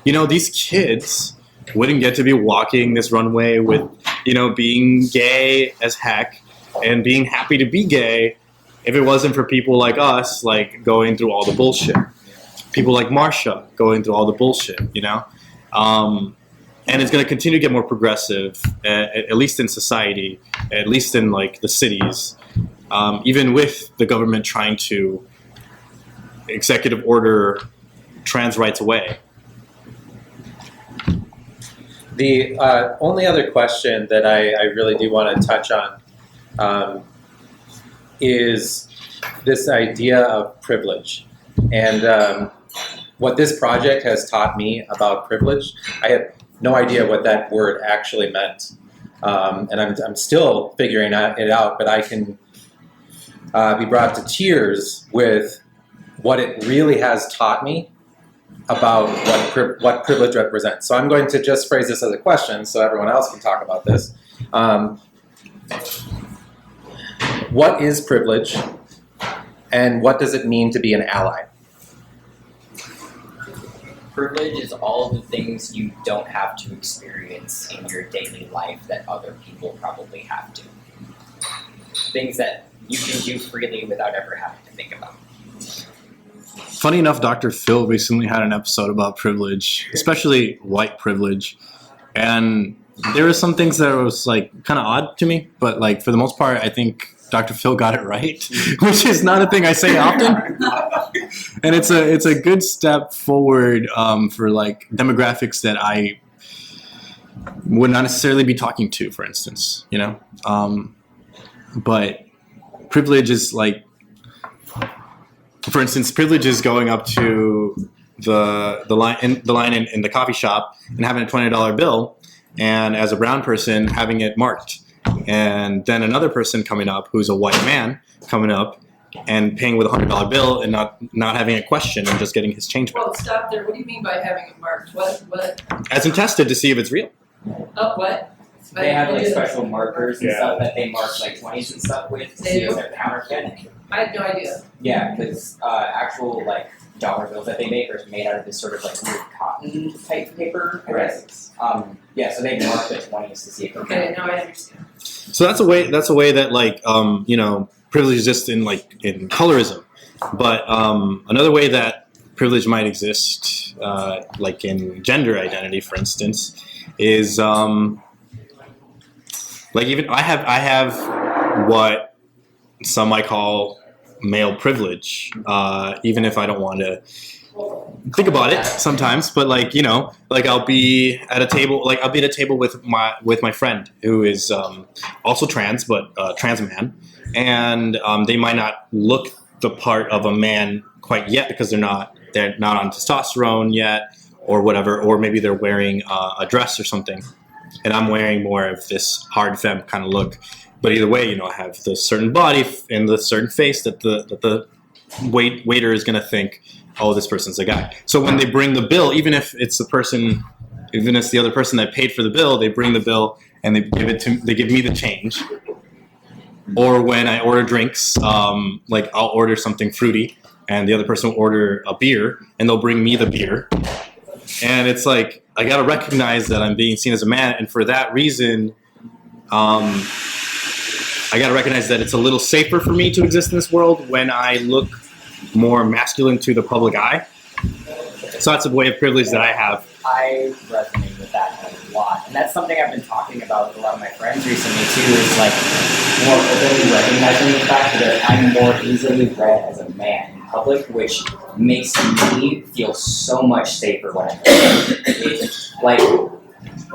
these kids wouldn't get to be walking this runway with, being gay as heck and being happy to be gay if it wasn't for people like us, going through all the bullshit. People like Marsha going through all the bullshit, and it's going to continue to get more progressive, at least in society, at least in the cities, even with the government trying to executive order trans rights away. The only other question that I really do want to touch on is this idea of privilege. And what this project has taught me about privilege, I had no idea what that word actually meant. and I'm still figuring it out, but I can be brought to tears with what it really has taught me about what privilege represents. So I'm going to just phrase this as a question so everyone else can talk about this. What is privilege, and what does it mean to be an ally? Privilege is all of the things you don't have to experience in your daily life that other people probably have to. Things that you can do freely without ever having to think about. Funny enough, Dr. Phil recently had an episode about privilege, especially white privilege, and there were some things that was like kind of odd to me, but like for the most part, I think Dr. Phil got it right, which is not a thing I say often, and it's a good step forward for like demographics that I would not necessarily be talking to, for instance, you know, but privilege is like. For instance, privilege is going up to the line in the coffee shop and having a $20 bill, and as a brown person having it marked, and then another person coming up who's a white man coming up and paying with a $100 bill and not having a question and just getting his change back. Well, stop there. What do you mean by having it marked? What? As in tested to see if it's real. Oh, what? They have like I special markers and stuff that they mark like 20s and stuff with to see if they're counterfeit. I had no idea. Yeah, because actual like dollar bills that they make are made out of this sort of like weird cotton type paper. I guess. Yeah, so they mark the 20s to see if they're Okay, now I understand. So that's a way that like you know, privilege exists in colorism, but another way that privilege might exist, like in gender identity, for instance, is like even I have what some might call male privilege, even if I don't want to think about it sometimes. But like, you know, like I'll be at a table with my friend who is also trans, but trans man, and they might not look the part of a man quite yet because they're not on testosterone yet or whatever, or maybe they're wearing a dress or something, and I'm wearing more of this hard femme kind of look. But either way, you know, I have the certain body and the certain face that the waiter is going to think, oh, this person's a guy. So when they bring the bill, even if it's the other person that paid for the bill, they bring the bill and they give me the change. Or when I order drinks, like I'll order something fruity and the other person will order a beer and they'll bring me the beer. And it's like, I got to recognize that I'm being seen as a man. And for that reason, I got to recognize that it's a little safer for me to exist in this world when I look more masculine to the public eye. So that's a way of privilege that I have. I resonate with that a lot. And that's something I've been talking about with a lot of my friends recently too, is like more openly recognizing the fact that I'm more easily read as a man in public, which makes me feel so much safer when I'm it's like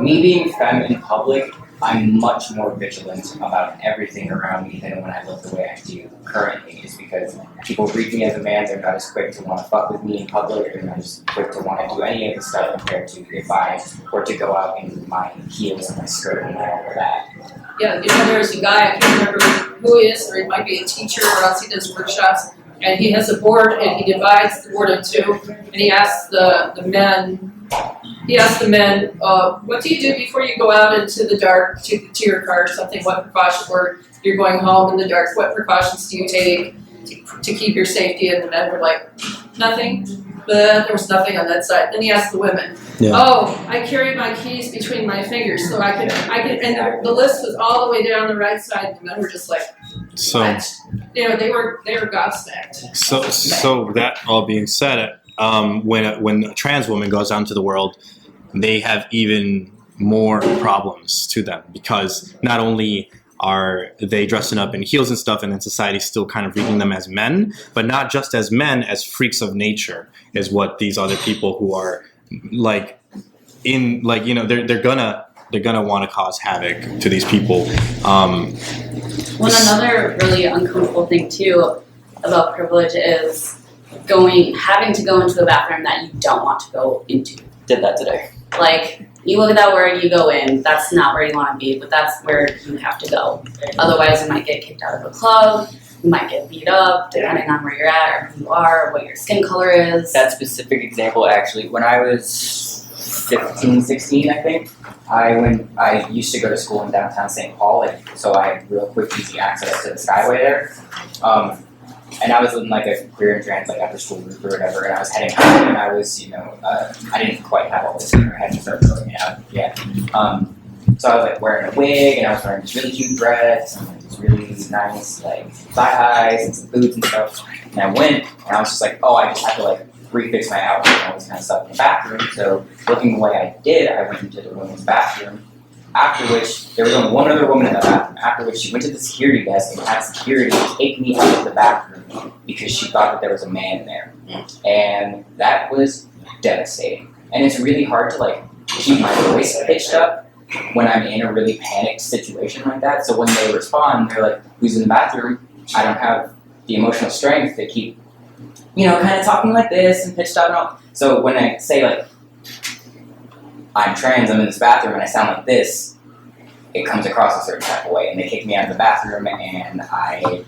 me being femme in public, I'm much more vigilant about everything around me than when I look the way I do currently, just because people read me as a man, they're not as quick to want to fuck with me in public, they're not as quick to want to do any of the stuff compared to if I were to go out in my heels and my skirt and all of that. Yeah, you know, there's a guy, I can't remember who he is, or he might be a teacher, or else he does workshops, and he has a board, and he divides the board in two, and he asks the men, what do you do before you go out into the dark to your car or something? What precautions, or you're going home in the dark, what precautions do you take to keep your safety? And the men were like, nothing. But there was nothing on that side. Then he asked the women, I carry my keys between my fingers so I can, and the list was all the way down the right side, and the men were just like, what? You know, they were gobsmacked. So that all being said, when a trans woman goes out into the world, they have even more problems to them, because not only are they dressing up in heels and stuff, and then society still kind of reading them as men, but not just as men, as freaks of nature is what these other people who are like in, like, you know, they're gonna want to cause havoc to these people. Another really uncomfortable thing too about privilege is having to go into a bathroom that you don't want to go into. Did that today. Like, You look at that word, you go in. That's not where you want to be, but that's where you have to go. Otherwise, you might get kicked out of a club. You might get beat up, depending on where you're at, or who you are, or what your skin color is. That specific example, actually, when I was 15, 16, I think, I used to go to school in downtown St. Paul, so I had real quick, easy access to the Skyway there. And I was in like a queer and trans after school group or whatever, and I was heading out, and I was, I didn't quite have all this hair. I had to start growing it out. Yeah. So I was like wearing a wig, and I was wearing this really cute dress, and like these really nice like thigh highs and some boots and stuff. And I went, and I was just like, oh, I just have to like refix my outfit. And I was kind of stuck in the bathroom. So looking the way I did, I went into the women's bathroom. After which, there was only one other woman in the bathroom. After which, she went to the security desk and had security take me out of the bathroom because she thought that there was a man there. And that was devastating. And it's really hard to like keep my voice pitched up when I'm in a really panicked situation like that. So when they respond, they're like, "Who's in the bathroom?" I don't have the emotional strength to keep, kind of talking like this and pitched up and all. So when I say like, I'm trans, I'm in this bathroom, and I sound like this, it comes across a certain type of way. And they kicked me out of the bathroom, and I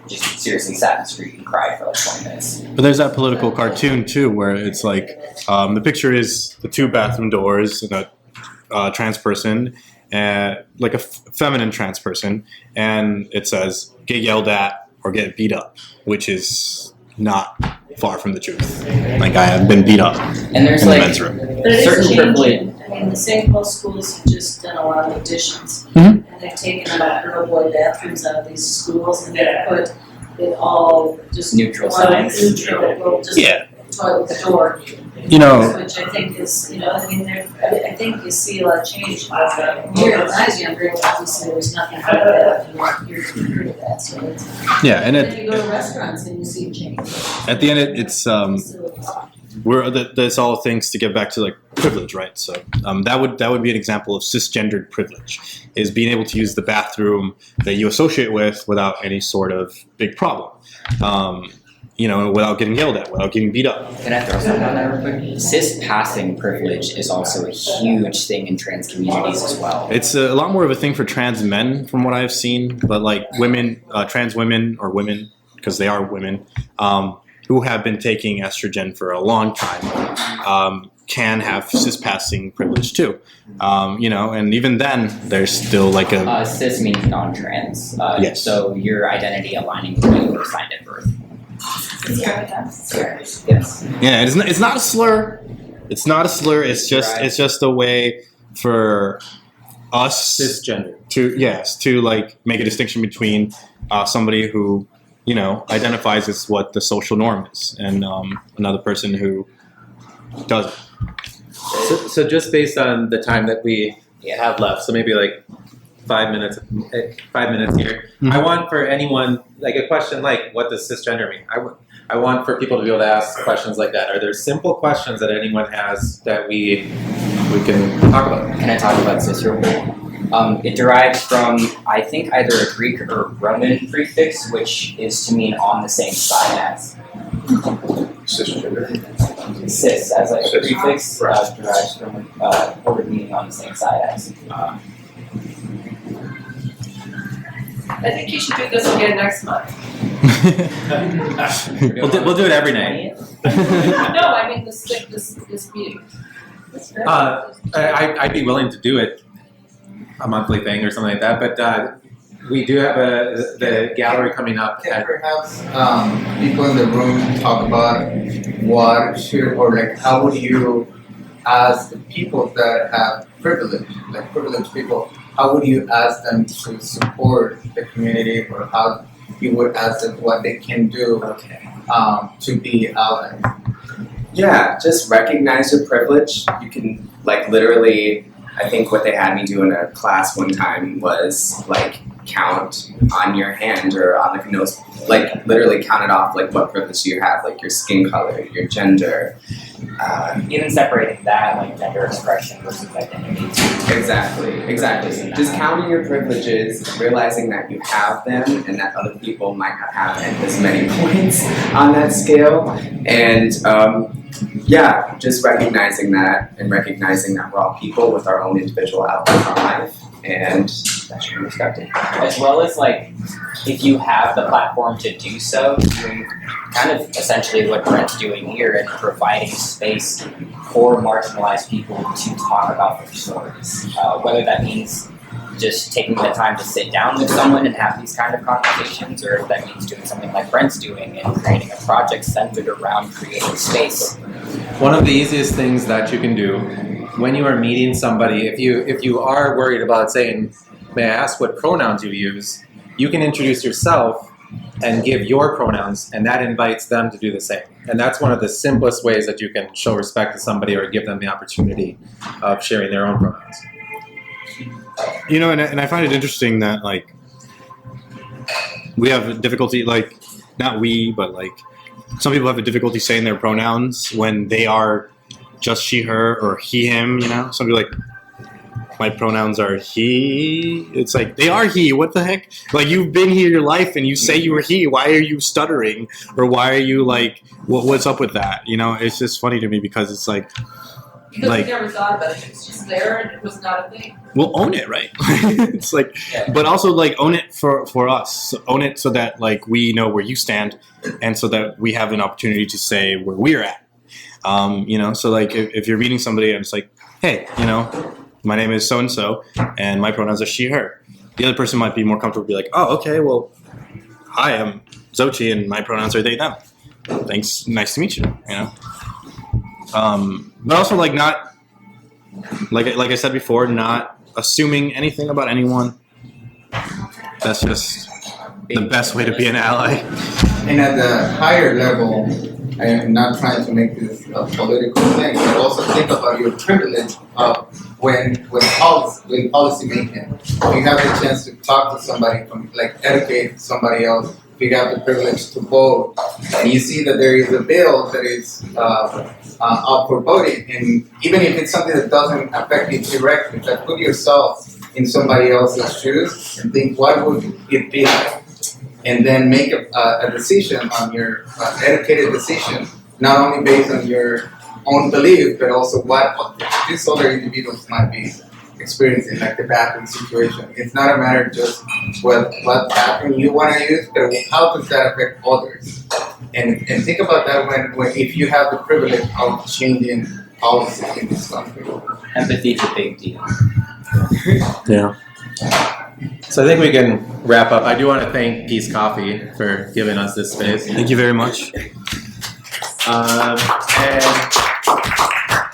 just seriously sat in the street and cried for like 20 minutes. But there's that political cartoon too, where it's like the picture is the two bathroom doors and a trans person, and like a feminine trans person, and it says "get yelled at" or "get beat up," which is not far from the truth. Like I have been beat up and there's in like the men's room. But it is certain privilege. changing. I mean, the St. Paul schools have just done a lot of additions. Mhm. And they've taken about girl-boy bathrooms out of these schools and they've put it all just Neutral one signs. neutral, well, just Yeah. toilet with the door. Which I think is, I think you see a lot of change. Here, when I was younger, obviously there was nothing like that. You weren't here to hear of that, so it's. Yeah, and Then you go to restaurants and you see change. at the end, it's there's all things to get back to like privilege, right? So that would be an example of cisgendered privilege, is being able to use the bathroom that you associate with without any sort of big problem, without getting yelled at, without getting beat up. Can I throw something on that real quick? Cis-passing privilege is also a huge thing in trans communities as well. It's a lot more of a thing for trans men, from what I've seen, but like women, trans women or women, because they are women, who have been taking estrogen for a long time, can have cis-passing privilege too. And even then, there's still like a... Cis means non-trans. Yes. So your identity aligning with what you were assigned at birth. Yes. Yeah, it's not a slur. It's not a slur. It's just a way for us Cisgender. to like make a distinction between somebody who identifies as what the social norm is, and another person who doesn't. So just based on the time that we have left, so maybe like 5 minutes here. Mm-hmm. I want for anyone, like a question like, what does cisgender mean? I want for people to be able to ask questions like that. Are there simple questions that anyone has that we can talk about? Can I talk about cis real quick? It derives from, I think, either a Greek or Roman prefix, which is to mean on the same side as. Cisgender. Cis, as like a prefix, derives from a word meaning on the same side as. I think you should do this again next month. We'll do it every night. No, I mean this meeting. I'd be willing to do it, a monthly thing or something like that, but we do have the gallery coming up. Can perhaps people in the room talk about what should, or like how would you ask the people that have privilege, like privileged people, how would you ask them to support the community, or how you would ask them what they can do to be allies? Yeah, just recognize your privilege. You can literally, I think what they had me do in a class one time was count on your hand or on the nose, literally count it off what privilege you have, your skin color, your gender. Even separating that, gender expression versus identity. Exactly. Just counting your privileges, realizing that you have them and that other people might not have as many points on that scale, and Yeah, just recognizing that and recognizing that we're all people with our own individual outlook on life, and that should be respected. As well as like, if you have the platform to do so, doing kind of essentially what Brent's doing here and providing space for marginalized people to talk about their stories. Whether that means just taking the time to sit down with someone and have these kind of conversations, or if that means doing something like Brent's doing and creating a project centered around creating space. One of the easiest things that you can do when you are meeting somebody, if you are worried about saying, may I ask what pronouns you use, you can introduce yourself and give your pronouns, and that invites them to do the same. And that's one of the simplest ways that you can show respect to somebody or give them the opportunity of sharing their own pronouns. You know, and I find it interesting that, like, we have difficulty, like, not we, but, like, some people have a difficulty saying their pronouns when they are just she, her, or he, him, you know? Some people are like, my pronouns are he. It's like, they are he. What the heck? Like, you've been here your life and you say you were he. Why are you stuttering? Or why are you, like, what's up with that? You know, it's just funny to me because it's like, Because we never thought about it. It was just there and it was not a thing. we'll own it, right? It's like, but also like own it for us. Own it so that like we know where you stand, and so that we have an opportunity to say where we're at. You know, so like if you're meeting somebody and it's like, hey, you know, my name is so and so, and my pronouns are she, her. The other person might be more comfortable, be like, oh, okay, well, hi, I'm Xochi, and my pronouns are they, them. Thanks, nice to meet you. You know. But also like not, like I said before, not assuming anything about anyone. That's just the best way to be an ally. And at the higher level, I am not trying to make this a political thing, but also think about your privilege of when policy making. You have the chance to talk to somebody, like educate somebody else. You have the privilege to vote, and you see that there is a bill that is up for voting, and even if it's something that doesn't affect you directly, but put yourself in somebody else's shoes and think, what would it be like? And then make a decision on your educated decision, not only based on your own belief, but also what these other individuals might be experiencing, like the bathroom situation. It's not a matter of just what bathroom you want to use, but how does that affect others? And think about that when if you have the privilege of changing policy in this country. Empathy is a big deal. Yeah. So I think we can wrap up. I do want to thank Peace Coffee for giving us this space. Thank you very much. And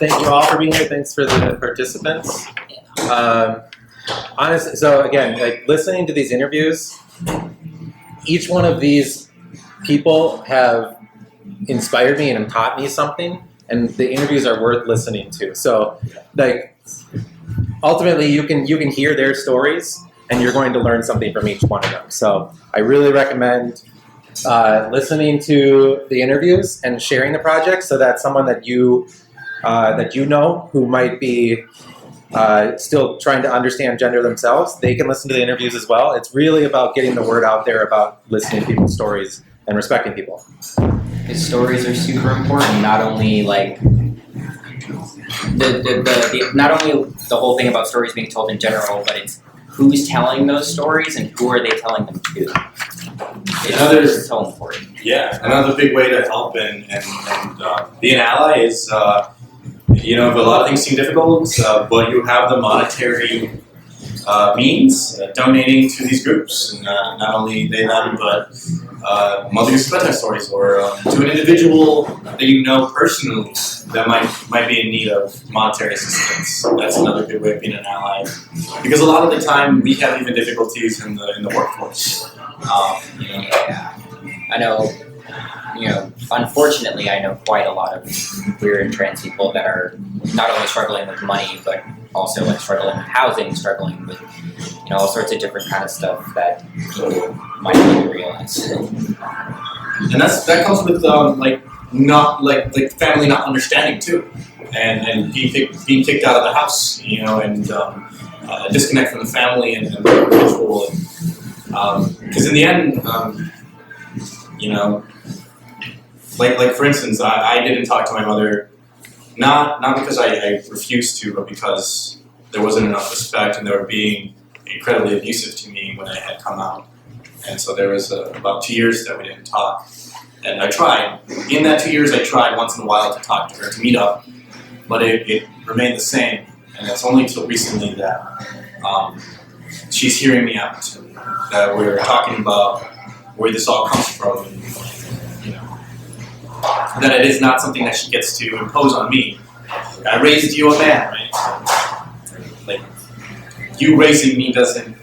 thank you all for being here. Thanks for the participants. Honestly, so again, like listening to these interviews, each one of these people have inspired me and taught me something, and the interviews are worth listening to. So, like, ultimately, you can hear their stories, and you're going to learn something from each one of them. So, I really recommend listening to the interviews and sharing the project, so that someone that you know who might be still trying to understand gender themselves, they can listen to the interviews as well. It's really about getting the word out there about listening to people's stories and respecting people. His stories are super important. Not only like the not only the whole thing about stories being told in general, but it's who's telling those stories and who are they telling them to. It's so important. Yeah, another big way to help and be an ally is, you know, if a lot of things seem difficult, but you have the monetary means, donating to these groups, and not only they, them, but Mothers Bedtime Stories, or to an individual that you know personally that might be in need of monetary assistance. That's another good way of being an ally, because a lot of the time we have even difficulties in the workforce. You know. Yeah. I know, you know, unfortunately, I know quite a lot of queer and trans people that are not only struggling with money, but also like struggling with housing, struggling with, you know, all sorts of different kind of stuff that people might not even realize. And that comes with like family not understanding too, and being kicked out of the house, you know, and disconnect from the family and the individual, because in the end, you know, like for instance, I didn't talk to my mother, not because I refused to, but because there wasn't enough respect and they were being incredibly abusive to me when I had come out. And so there was about 2 years that we didn't talk. And I tried. In that 2 years, I tried once in a while to talk to her, to meet up, but it remained the same. And it's only until recently that she's hearing me out, that we're talking about where this all comes from, and that it is not something that she gets to impose on me. I raised you a man, right? Like, you raising me doesn't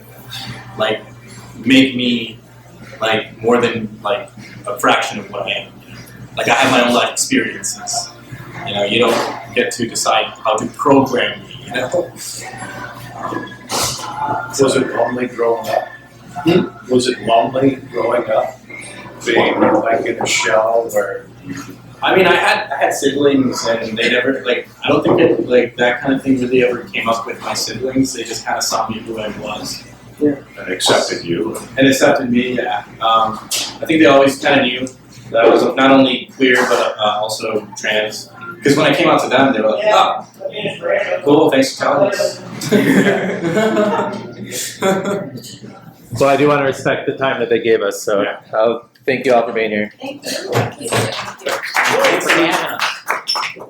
make me more than a fraction of what I am. Like, I have my own life experiences. You don't get to decide how to program me. Was it lonely growing up? Was it lonely growing up? Being in a shell where? I mean, I had siblings, and they never I don't think that kind of thing really ever came up with my siblings. They just kind of saw me who I was. Yeah. And accepted you. And accepted me, yeah. I think they always kind of knew that I was not only queer but also trans. Because when I came out to them, they were like, "Oh, cool, thanks for telling us." So I do want to respect the time that they gave us. So I'll thank you all for being here. Thank you. Thanks for having us.